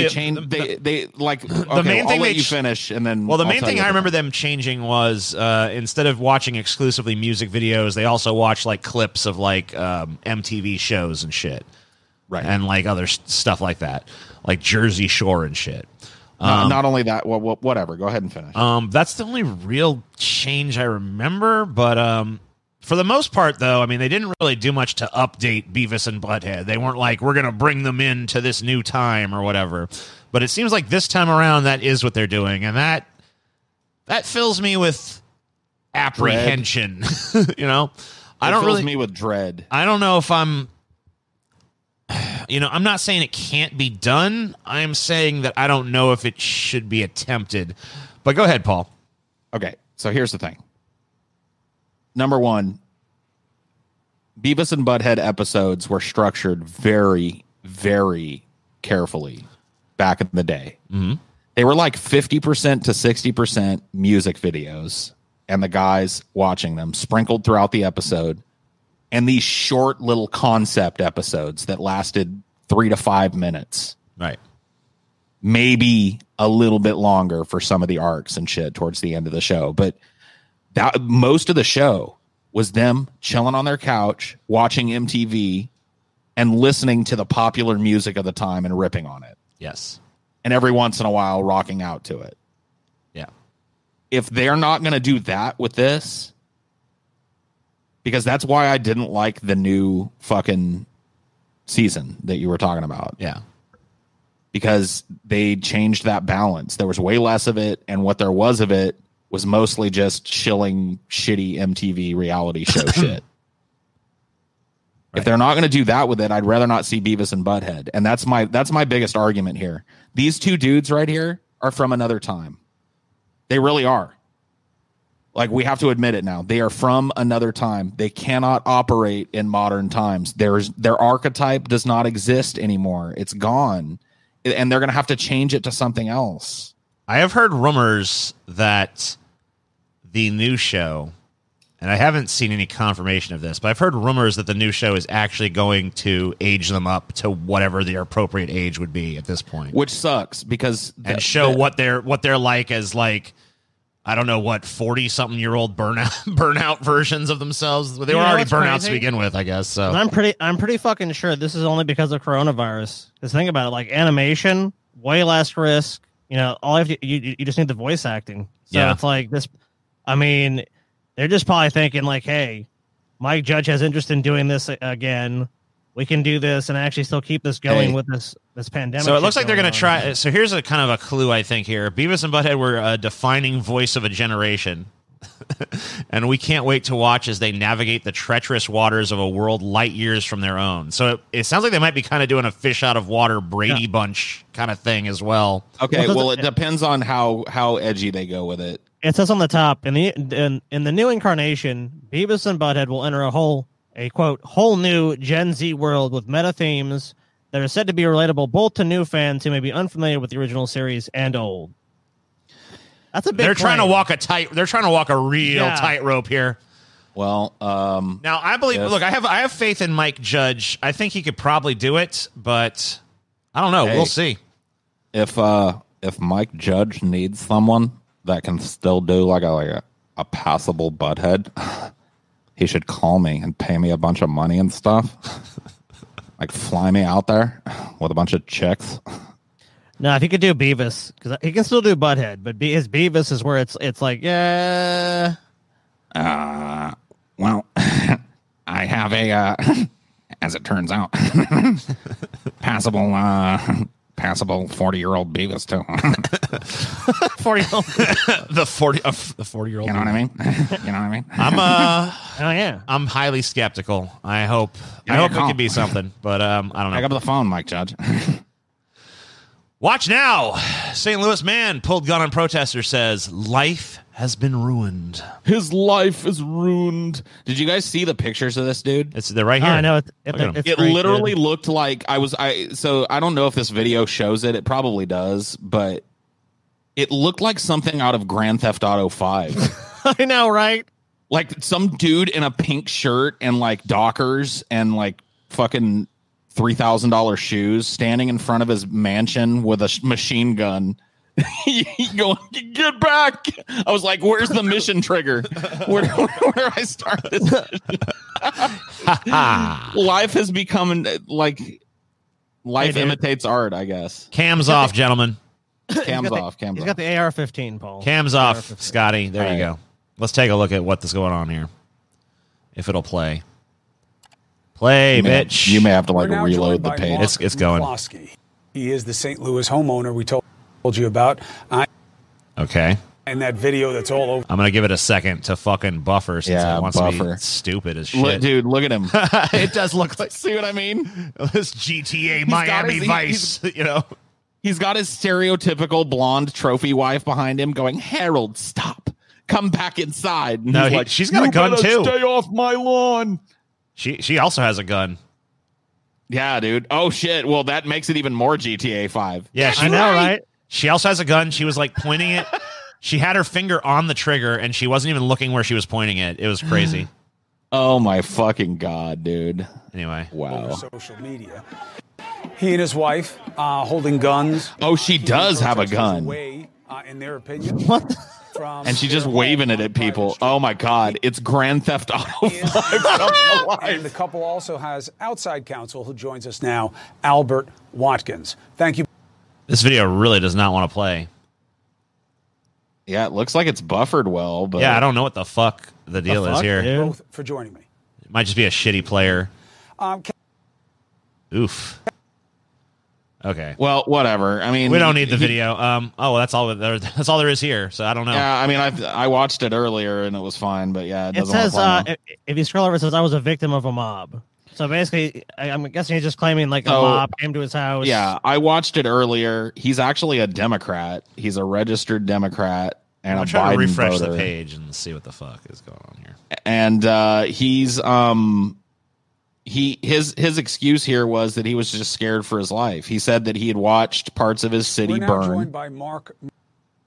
changed. They like the main thing. I'll let you finish, and then. Well, the main thing I remember them changing was instead of watching exclusively music videos, they also watched like clips of like MTV shows and shit, right? And like other stuff like that, like Jersey Shore and shit. Not only that, whatever. Go ahead and finish. That's the only real change I remember, but for the most part, though, I mean, they didn't really do much to update Beavis and Butthead. They weren't like, we're going to bring them into this new time or whatever. But it seems like this time around, that is what they're doing. And that fills me with apprehension. Fills me with dread. I don't know if I'm not saying it can't be done. I'm saying that I don't know if it should be attempted. But go ahead, Paul. Okay, so here's the thing. Number one, Beavis and Butthead episodes were structured very, very carefully back in the day. Mm-hmm. They were like 50% to 60% music videos and the guys watching them sprinkled throughout the episode, and these short little concept episodes that lasted 3 to 5 minutes. Right. Maybe a little bit longer for some of the arcs and shit towards the end of the show. But that most of the show was them chilling on their couch, watching MTV, and listening to the popular music of the time and ripping on it. Yes. And every once in a while, rocking out to it. Yeah. If they're not going to do that with this, because that's why I didn't like the new fucking season that you were talking about. Yeah. Because they changed that balance. There was way less of it, and what there was of it was mostly just shilling shitty MTV reality show shit. Right. If they're not going to do that with it, I'd rather not see Beavis and Butthead. And that's my biggest argument here. These two dudes right here are from another time. They really are. Like, we have to admit it now. They are from another time. They cannot operate in modern times. Their archetype does not exist anymore. It's gone. And they're going to have to change it to something else. I have heard rumors that the new show, and I haven't seen any confirmation of this, but I've heard rumors that the new show is actually going to age them up to whatever the appropriate age would be at this point. Which sucks, because show what they're like as like I don't know what 40-something-year-old burnout versions of themselves. They were know already what's burnout crazy? to begin with, I guess. So I'm pretty fucking sure this is only because of coronavirus. Because think about it, like animation, way less risk. You know, all you just need the voice acting. So Yeah. it's like this. I mean, they're just probably thinking like, hey, Mike Judge has interest in doing this again. We can do this and actually still keep this going with this pandemic. So it looks like they're going to on. try. So here's a kind of a clue, I think, here. Beavis and Butthead were a defining voice of a generation. And we can't wait to watch as they navigate the treacherous waters of a world light years from their own. So it sounds like they might be kind of doing a fish out of water Brady Bunch kind of thing as well. Okay, well, it depends on how edgy they go with it. It says on the top, in the new incarnation, Beavis and Butthead will enter a quote, whole new Gen Z world with meta themes that are said to be relatable both to new fans who may be unfamiliar with the original series and old. That's a big They're trying to claim. They're trying to walk a real tightrope here. Well, now I believe. Look, I have faith in Mike Judge. I think he could probably do it, but I don't know. Hey. We'll see. if Mike Judge needs someone that can still do like a passable butthead, he should call me and pay me a bunch of money and stuff. Like fly me out there with a bunch of chicks. No, if he could do Beavis, because he can still do Butthead, but his Beavis is where it's like, yeah. Well, I have a, as it turns out, passable 40-year-old Beavis too. 40-year-old. the 40-year-old. You know what I mean? You know what I mean? Oh yeah. I'm highly skeptical. I hope Give me a it call. could be something, but I don't know. Pick up the phone, Mike Judge. Watch now. St. Louis man pulled gun on protester says life has been ruined. His life is ruined. Did you guys see the pictures of this dude? They're right here. I know Look at him. it's It great, literally dude. looked like so I don't know if this video shows it. It probably does, but it looked like something out of Grand Theft Auto 5. I know, right? Like some dude in a pink shirt and like Dockers and like fucking $3,000 shoes standing in front of his mansion with a machine gun. Going, get back. I was like, where's the mission trigger? Where do I start this? Life has become like life imitates art, I guess. Cams off, gentlemen. Cams off. He's got the AR-15, Paul. Cams off, AR-15. Scotty. There you All go. Let's take a look at what's going on here. If it'll play. Play, bitch. You may have to like We're now reload joined the by page. Mark It's going. McCloskey. He is the St. Louis homeowner we told you about. Okay. And that video that's all over. I'm going to give it a second to fucking buffer since Yeah, it wants to buffer. be stupid as shit. Dude, look at him. It does look like See what I mean? this GTA got Miami his- Vice, you know. He's got his stereotypical blonde trophy wife behind him going, Harold, stop. Come back inside. And No, he's like, she's got a "You gun, better too." Stay off my lawn. She also has a gun. Yeah, dude. Oh, shit. Well, that makes it even more GTA 5. Yeah, I know, right? She also has a gun. She was like pointing it. She had her finger on the trigger and she wasn't even looking where she was pointing it. It was crazy. Oh, my fucking God, dude. Anyway. Wow. Social media. He and his wife holding guns. Oh, she does have a Protesters gun. away, in their opinion. What? The- From And she's just their waving home it on at people. private Oh, my God. It's Grand Theft Auto 5. And the couple also has outside counsel who joins us now, Albert Watkins. Thank you. This video really does not want to play. Yeah, it looks like it's buffered well, but Yeah, I don't know what the fuck the deal is fuck, here. dude? Both for joining me. It might just be a shitty player. Can Oof. Okay. Well, whatever. I mean, We don't need the video. Well, that's all there is here. So I don't know. Yeah, I mean, I watched it earlier and it was fine, but yeah, it It doesn't says, wanna play now. if you scroll over, it says, I was a victim of a mob. So basically, I'm guessing he's just claiming like a So, mob came to his house. Yeah, I watched it earlier. He's actually a Democrat. He's a registered Democrat and I'll a try Biden to refresh voter. the page and see what the fuck is going on here. And his excuse here was that he was just scared for his life. He said that he had watched parts of his city we're now burn joined by Mark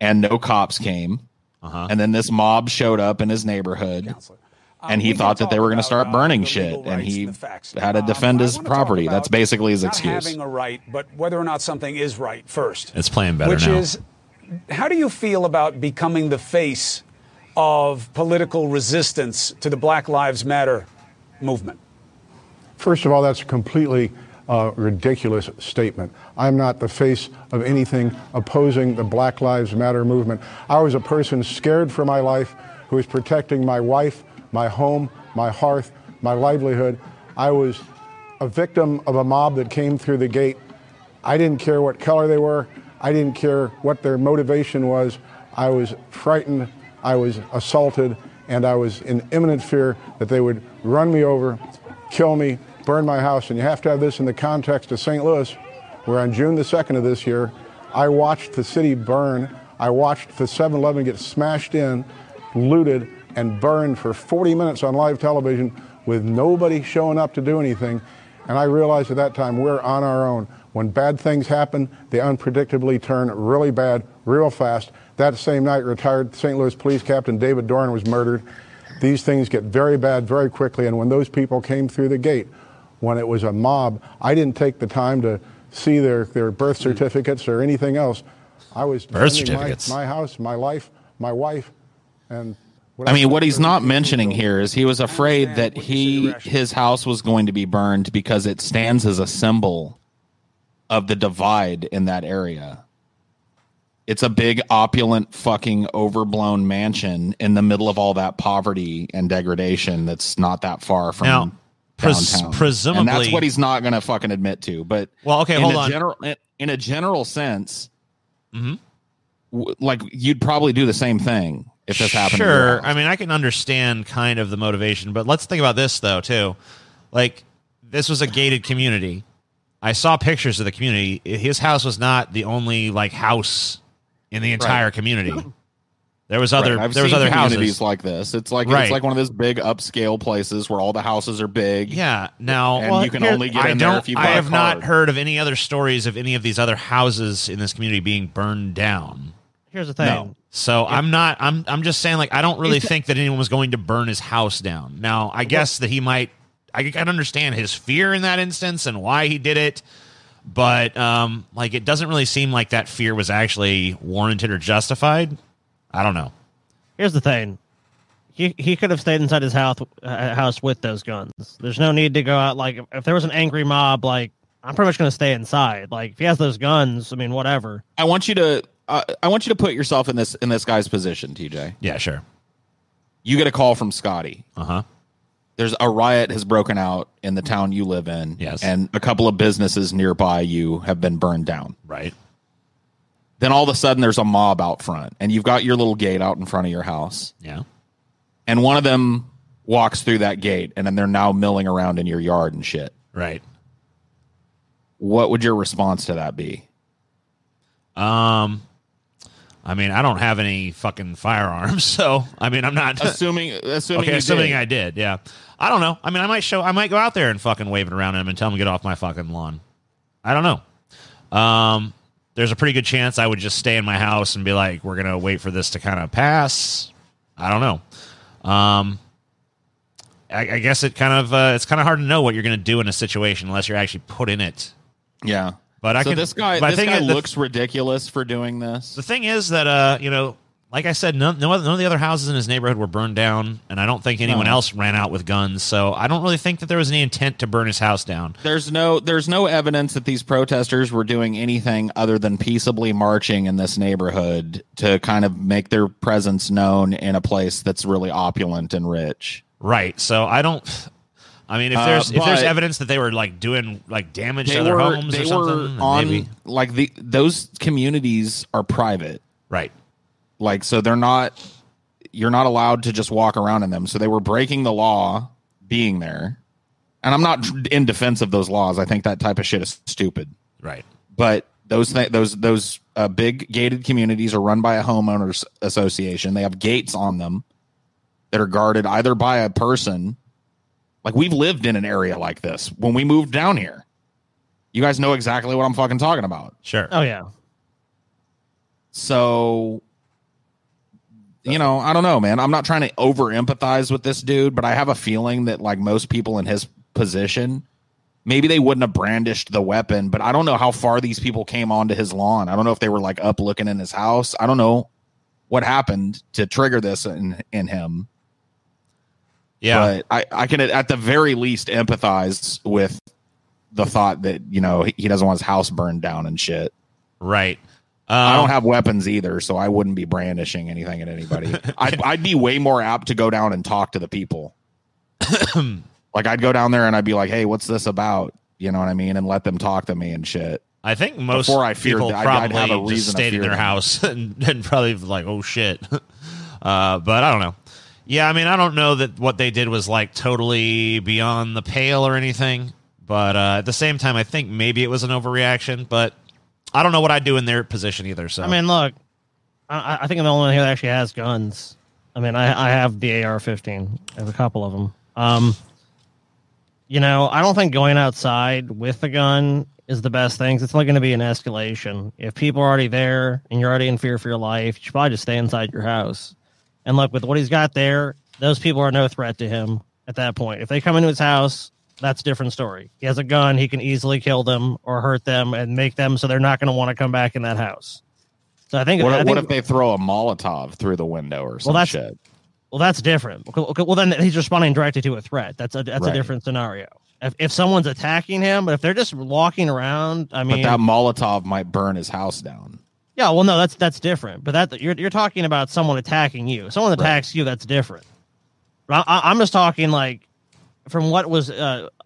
and no cops came. Uh-huh. And then this mob showed up in his neighborhood. Counselor. And he We thought can that they were going to talk start about, burning the shit, legal and rights he the facts. had to defend I his wanna talk property. about That's basically his not excuse. having a right, but whether or not something is right first. It's playing better which now. is how do you feel about becoming the face of political resistance to the Black Lives Matter movement? First of all, that's a completely ridiculous statement. I'm not the face of anything opposing the Black Lives Matter movement. I was a person scared for my life who was protecting my wife, my home, my hearth, my livelihood. I was a victim of a mob that came through the gate. I didn't care what color they were. I didn't care what their motivation was. I was frightened, I was assaulted, and I was in imminent fear that they would run me over, kill me, burn my house. And you have to have this in the context of St. Louis, where on June the 2nd of this year, I watched the city burn. I watched the 7-Eleven get smashed in, looted, and burned for 40 minutes on live television with nobody showing up to do anything. And I realized at that time we're on our own. When bad things happen, they unpredictably turn really bad, real fast. That same night, retired St. Louis Police Captain David Dorn was murdered. These things get very bad very quickly, and when those people came through the gate, when it was a mob, I didn't take the time to see their birth certificates or anything else. I was defending my house, my life, my wife, and I mean, what he's not mentioning here is he was afraid that his house was going to be burned because it stands as a symbol of the divide in that area. It's a big, opulent, fucking overblown mansion in the middle of all that poverty and degradation that's not that far from downtown. Presumably, and that's what he's not going to fucking admit to. But well, okay, hold on. In a general sense, like you'd probably do the same thing if this happened. Sure. I mean, I can understand kind of the motivation, but let's think about this though too. Like, this was a gated community. I saw pictures of the community. His house was not the only like house in the entire community. There was other I've there was seen other communities houses like this. It's like it's like one of those big upscale places where all the houses are big. Yeah. Now, and you can only get in there if you buy I have a not card. heard of any other stories of any of these other houses in this community being burned down. Here's the thing. No. So I'm just saying, like, I don't really think that anyone was going to burn his house down. Now, I guess that he might. I can understand his fear in that instance and why he did it. But like, it doesn't really seem like that fear was actually warranted or justified. I don't know. Here's the thing. He could have stayed inside his house with those guns. There's no need to go out. Like, if there was an angry mob, like, I'm pretty much going to stay inside. Like, if he has those guns, I mean, whatever. I want you to put yourself in this guy's position, TJ. Yeah, sure. You get a call from Scotty. Uh-huh. There's a riot has broken out in the town you live in. Yes. And a couple of businesses nearby you have been burned down. Right. Then all of a sudden there's a mob out front, and you've got your little gate out in front of your house. Yeah. And one of them walks through that gate, and then they're now milling around in your yard and shit. Right. What would your response to that be? I mean, I don't have any fucking firearms, so I mean, I'm not assuming I did. Yeah. I don't know. I mean, I might go out there and fucking wave it around him and tell him to get off my fucking lawn. I don't know. There's a pretty good chance I would just stay in my house and be like, we're going to wait for this to kind of pass. I don't know. I guess it's kind of hard to know what you're going to do in a situation unless you're actually put in it. Yeah. But this guy looks ridiculous for doing this. The thing is that, like I said, none of the other houses in his neighborhood were burned down, and I don't think anyone else ran out with guns. So I don't really think that there was any intent to burn his house down. There's no evidence that these protesters were doing anything other than peaceably marching in this neighborhood to kind of make their presence known in a place that's really opulent and rich. Right. So I don't. I mean, if there's evidence that they were like doing like damage to other homes or something, maybe. Like those communities are private, right? Like, so you're not allowed to just walk around in them. So they were breaking the law being there. And I'm not in defense of those laws. I think that type of shit is stupid. Right. But those big gated communities are run by a homeowners association. They have gates on them that are guarded either by a person. Like, we've lived in an area like this when we moved down here. You guys know exactly what I'm fucking talking about. Sure. Oh, yeah. So, I don't know, man. I'm not trying to over empathize with this dude, but I have a feeling that, like, most people in his position maybe they wouldn't have brandished the weapon, but I don't know how far these people came onto his lawn. I don't know if they were like up looking in his house. I don't know what happened to trigger this in him. Yeah. But I can at the very least empathize with the thought that, you know, he doesn't want his house burned down and shit. Right. I don't have weapons either, so I wouldn't be brandishing anything at anybody. I'd be way more apt to go down and talk to the people. Like, I'd go down there and I'd be like, hey, what's this about? You know what I mean? And let them talk to me and shit. I think most people that, probably I'd have a reason just stayed in their them. house and probably like, oh, shit. But I don't know. Yeah, I mean, I don't know that what they did was like totally beyond the pale or anything. But at the same time, I think maybe it was an overreaction. But I don't know what I'd do in their position either. So I mean, look, I think I'm the only one here that actually has guns. I mean, I have the AR-15. I have a couple of them. You know, I don't think going outside with a gun is the best thing. It's only going to be an escalation. If people are already there and you're already in fear for your life, you should probably just stay inside your house. And look, with what he's got there, those people are no threat to him at that point. If they come into his house, that's a different story. He has a gun. He can easily kill them or hurt them and make them so they're not going to want to come back in that house. So I think what if they throw a Molotov through the window or some shit? Well, that's different. Okay, well, then he's responding directly to a threat. That's a different scenario. If someone's attacking him, but if they're just walking around, I mean, but that Molotov might burn his house down. Yeah, well, no, that's different. But that you're talking about someone attacking you. If someone attacks you, that's different. But I'm just talking like from what was.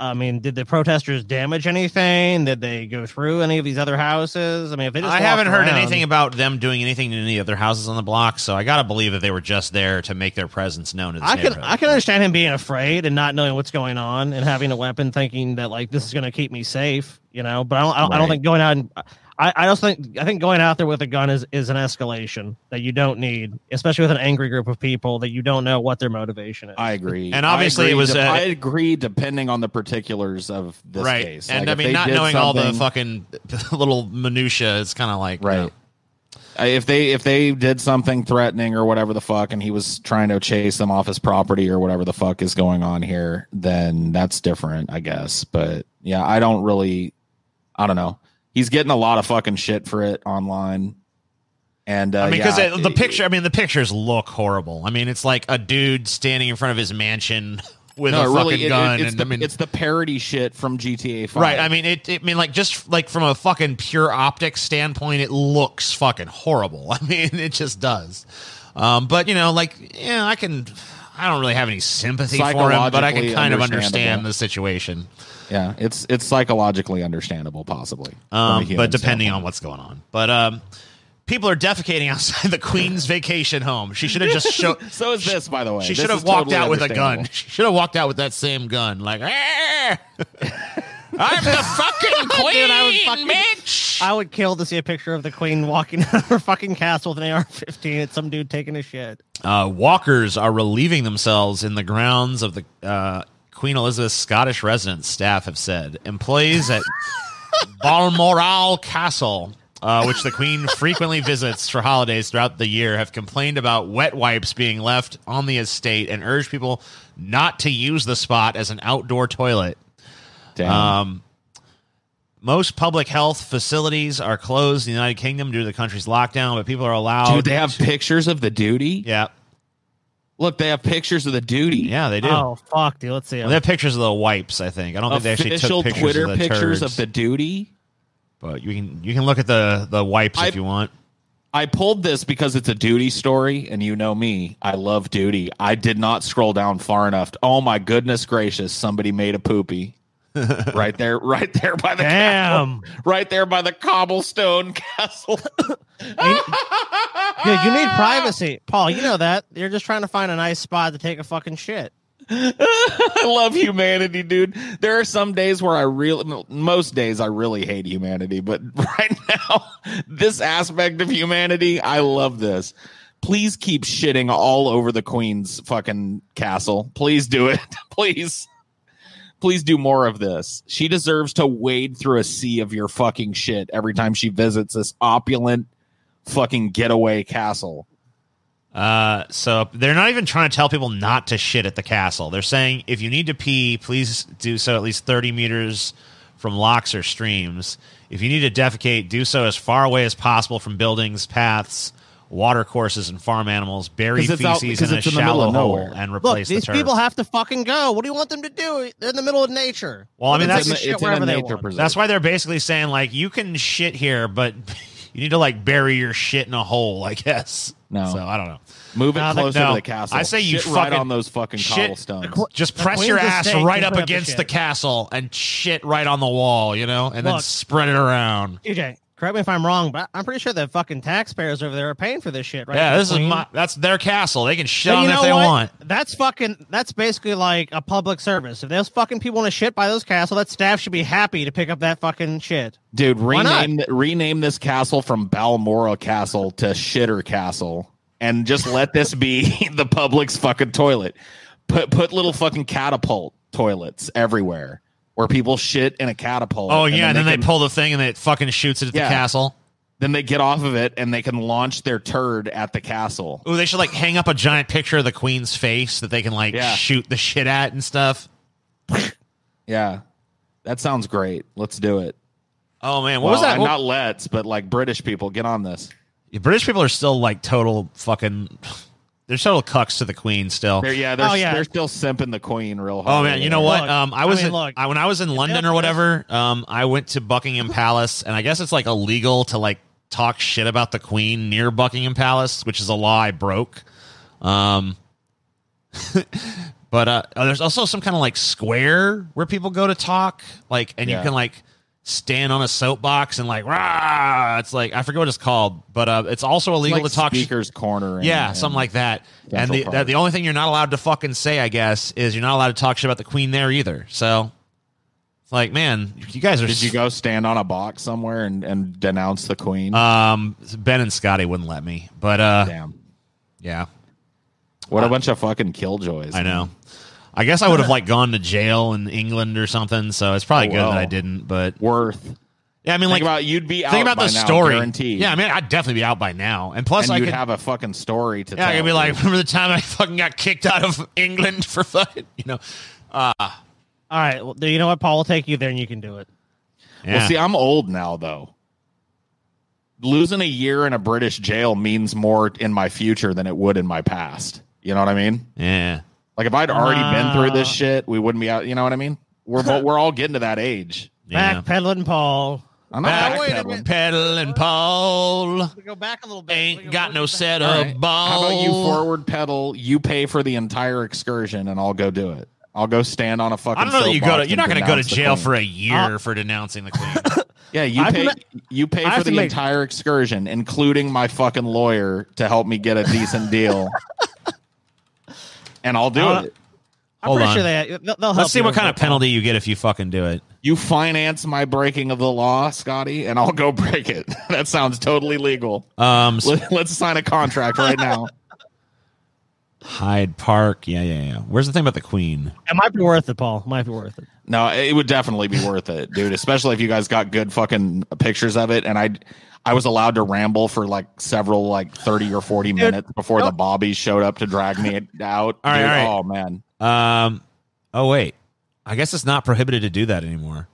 I mean, did the protesters damage anything? Did they go through any of these other houses? I mean, if they just I haven't heard around, anything about them doing anything to any other houses on the block, so I gotta believe that they were just there to make their presence known in this neighborhood. I can understand him being afraid and not knowing what's going on and having a weapon, thinking that like this is going to keep me safe, you know. But I don't think going out and I think going out there with a gun is an escalation that you don't need, especially with an angry group of people that you don't know what their motivation is. I agree, and obviously I agree, depending on the particulars of this case. And like, I mean, not knowing all the fucking little minutia, it's kind of like right. You know. If they did something threatening or whatever the fuck, and he was trying to chase them off his property or whatever the fuck is going on here, then that's different, I guess. But yeah, I don't know. He's getting a lot of fucking shit for it online. And I mean, because the pictures look horrible. I mean, it's like a dude standing in front of his mansion with a fucking gun. It's the parody shit from GTA 5. Right. I mean, like, just like from a fucking pure optics standpoint, it looks fucking horrible. I mean, it just does. But, you know, like, yeah, I don't really have any sympathy for him, but I can kind of understand the situation. Yeah, it's psychologically understandable, possibly. But depending on what's going on. But people are defecating outside the Queen's vacation home. She should have just showed. So is this, by the way. She should have walked out with a gun. She should have walked out with that same gun. Like, I'm the fucking queen, Dude, bitch. I would kill to see a picture of the Queen walking out of her fucking castle with an AR-15. It's some dude taking a shit. Walkers are relieving themselves in the grounds of the Queen Elizabeth's Scottish residence, staff have said. Employees at Balmoral Castle, which the Queen frequently visits for holidays throughout the year, have complained about wet wipes being left on the estate and urged people not to use the spot as an outdoor toilet. Damn. Most public health facilities are closed in the United Kingdom due to the country's lockdown, but people are allowed. Dude, they have pictures of the duty? Yeah. Look, they have pictures of the duty. Yeah, they do. Oh, fuck, dude. Let's see. Well, they have pictures of the wipes, I think. I don't think they actually took pictures Twitter of the pictures turds. of the duty. But you can look at the wipes if you want. I pulled this because it's a duty story, and you know me. I love duty. I did not scroll down far enough. Oh, my goodness gracious. Somebody made a poopy. right there by the castle. Right there by the cobblestone castle. Dude, you need privacy. Paul, you know that. You're just trying to find a nice spot to take a fucking shit. I love humanity, dude. There are some days where most days I really hate humanity, but right now, this aspect of humanity, I love this. Please keep shitting all over the Queen's fucking castle. Please do it. Please do more of this. She deserves to wade through a sea of your fucking shit every time she visits this opulent fucking getaway castle. So they're not even trying to tell people not to shit at the castle. They're saying if you need to pee, please do so at least 30 meters from locks or streams. If you need to defecate, do so as far away as possible from buildings, paths, water courses, and farm animals. Bury feces in a shallow hole and replace these the turf. people have to fucking go. What do you want them to do? They're in the middle of nature. Well, I mean, it's in a nature preserve. That's why they're basically saying, like, you can shit here, but you need to, like, bury your shit in a hole, I guess. No. So, I don't know. Move it closer to the castle. I say you shit right on those fucking cobblestones. Just press your ass right up against the castle and shit right on the wall, you know, and then spread it around. EJ, correct me if I'm wrong, but I'm pretty sure the fucking taxpayers over there are paying for this shit, right? Yeah, that's their castle. They can shit on it if they want. That's basically like a public service. If those fucking people want to shit by those castles, that staff should be happy to pick up that fucking shit. Dude, rename this castle from Balmoral Castle to Shitter Castle. And just let this be the public's fucking toilet. Put little fucking catapult toilets everywhere where people shit in a catapult. Oh, yeah, and then they pull the thing and it fucking shoots it at the castle. Then they get off of it and they can launch their turd at the castle. Ooh, they should, like, hang up a giant picture of the queen's face that they can, like, shoot the shit at and stuff. Yeah. That sounds great. Let's do it. Oh, man. What was that? Not let's, but, like, British people, get on this. British people are still like total fucking. They're total cucks to the queen still. They're still simping the queen real hard. Oh man, you know what? Look, when I was in London or whatever, I went to Buckingham Palace, and I guess it's like illegal to like talk shit about the queen near Buckingham Palace, which is a law I broke. But there's also some kind of like square where people go to talk, like, and you can like stand on a soapbox and like rah. It's like I forget what it's called, but it's also illegal to talk speaker's corner. Something like that. And the only thing you're not allowed to fucking say, I guess, is you're not allowed to talk shit about the queen there either. So it's like, man, you guys are. Did you go stand on a box somewhere and denounce the queen? Ben and Scotty wouldn't let me, but damn, yeah. What a bunch of fucking killjoys. I know. I guess I would have like gone to jail in England or something, so it's probably good that I didn't. But worth. Yeah, I mean, you'd be out. Think about by the now, story. Guaranteed. Yeah, I mean, I'd definitely be out by now, and plus, you'd have a fucking story to tell. Yeah, I'd be like, remember the time I fucking got kicked out of England for fucking, you know? All right, well, you know what, Paul? We'll take you there, and you can do it. Yeah. Well, see, I'm old now, though. Losing a year in a British jail means more in my future than it would in my past. You know what I mean? Yeah. Like if I'd already been through this shit, we wouldn't be out. You know what I mean? We're all getting to that age. Backpedaling, Paul. I'm not backpedaling, Paul. We go back a little bit. Ain't got no set of balls. How about you forward pedal? You pay for the entire excursion, and I'll go do it. I'll go stand on a fucking. I don't know that you're not going to go to jail queen. for a year for denouncing the queen. Yeah, you pay for the entire excursion, including my fucking lawyer to help me get a decent deal. And I'll do it. I'm pretty sure they'll help. Let's see what kind of penalty you get if you fucking do it. You finance my breaking of the law, Scotty, and I'll go break it. That sounds totally legal. Let's sign a contract right now. Hyde Park. Yeah. Where's the thing about the queen? It might be worth it, Paul. It might be worth it. No, it would definitely be worth it, dude. Especially if you guys got good fucking pictures of it. And I was allowed to ramble for like several, like 30 or 40 minutes before the bobbies showed up to drag me out. All right. Oh, man. Oh, wait. I guess it's not prohibited to do that anymore.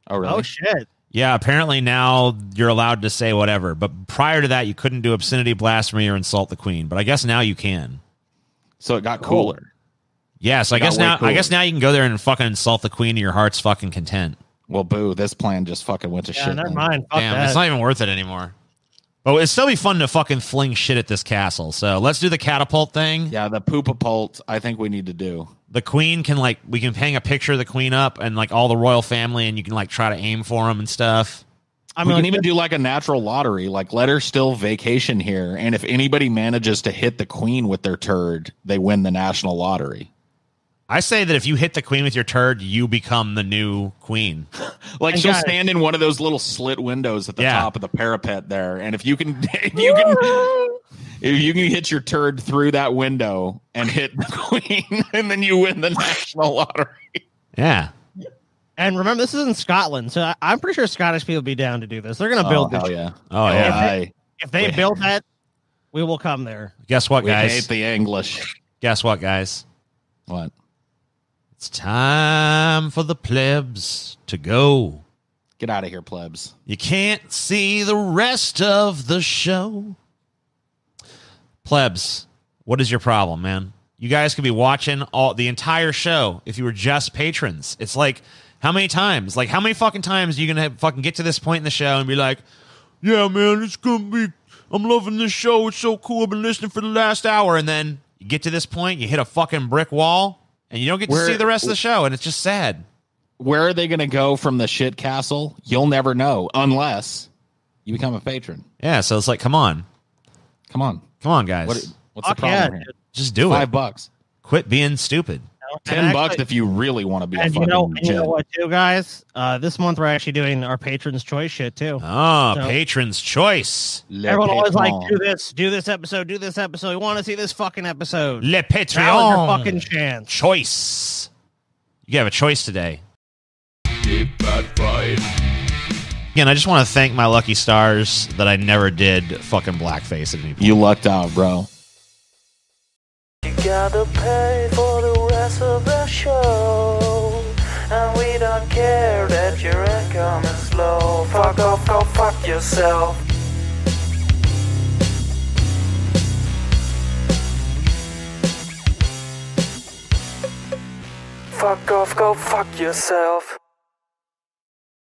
Oh, really? Oh, shit. Yeah, apparently now you're allowed to say whatever. But prior to that, you couldn't do obscenity, blasphemy, or insult the queen. But I guess now you can. So it got cooler. Yeah, so I guess now you can go there and fucking insult the queen to your heart's fucking content. Well, boo, this plan just fucking went to shit. Never mind. Fuck Damn, that. it's not even worth it anymore. But it'd still be fun to fucking fling shit at this castle. So let's do the catapult thing. Yeah, the poopapult, I think we need to do. The queen can, like, we can hang a picture of the queen up and, like, all the royal family, and you can, like, try to aim for them and stuff. I mean, we can even do, like, a natural lottery. Like, let her still vacation here, and if anybody manages to hit the queen with their turd, they win the national lottery. I say that if you hit the queen with your turd, you become the new queen. Like, she'll stand in one of those little slit windows at the top of the parapet there, and if you can hit your turd through that window and hit the queen, and then you win the national lottery. Yeah. And remember, this is in Scotland, so I'm pretty sure Scottish people will be down to do this. They're going to build this. Hell yeah. Oh, yeah. If they build that, We will come there. Guess what, We guys? hate the English. Guess what, guys? What? It's time for the plebs to go. Get out of here, plebs. You can't see the rest of the show. Plebs, what is your problem, man? You guys could be watching the entire show if you were just patrons. It's like, how many times? Like, how many fucking times are you going to fucking get to this point in the show and be like, yeah, man, it's going to be, I'm loving this show. It's so cool. I've been listening for the last hour. And then you get to this point, you hit a fucking brick wall, and you don't get to see the rest of the show, and it's just sad. Where are they going to go from the shit castle? You'll never know unless you become a patron. Yeah, so it's like, come on. Come on. Come on, guys. What's the problem here? Just do it. $5. Quit being stupid. $10 if you really want to be a fucking you know what, too, guys? This month we're actually doing our Patrons' Choice shit, too. Oh, Patrons' Choice. Everyone always like, do this episode. We want to see this fucking episode. Le Patreon. Now is your fucking chance. Choice. You have a choice today. Deep Bad Fight. Again, I just want to thank my lucky stars that I never did fucking blackface at any point. You lucked out, bro. You gotta pay for the rest of the show, and we don't care that your income is low. Fuck off, go fuck yourself. Fuck off, go fuck yourself.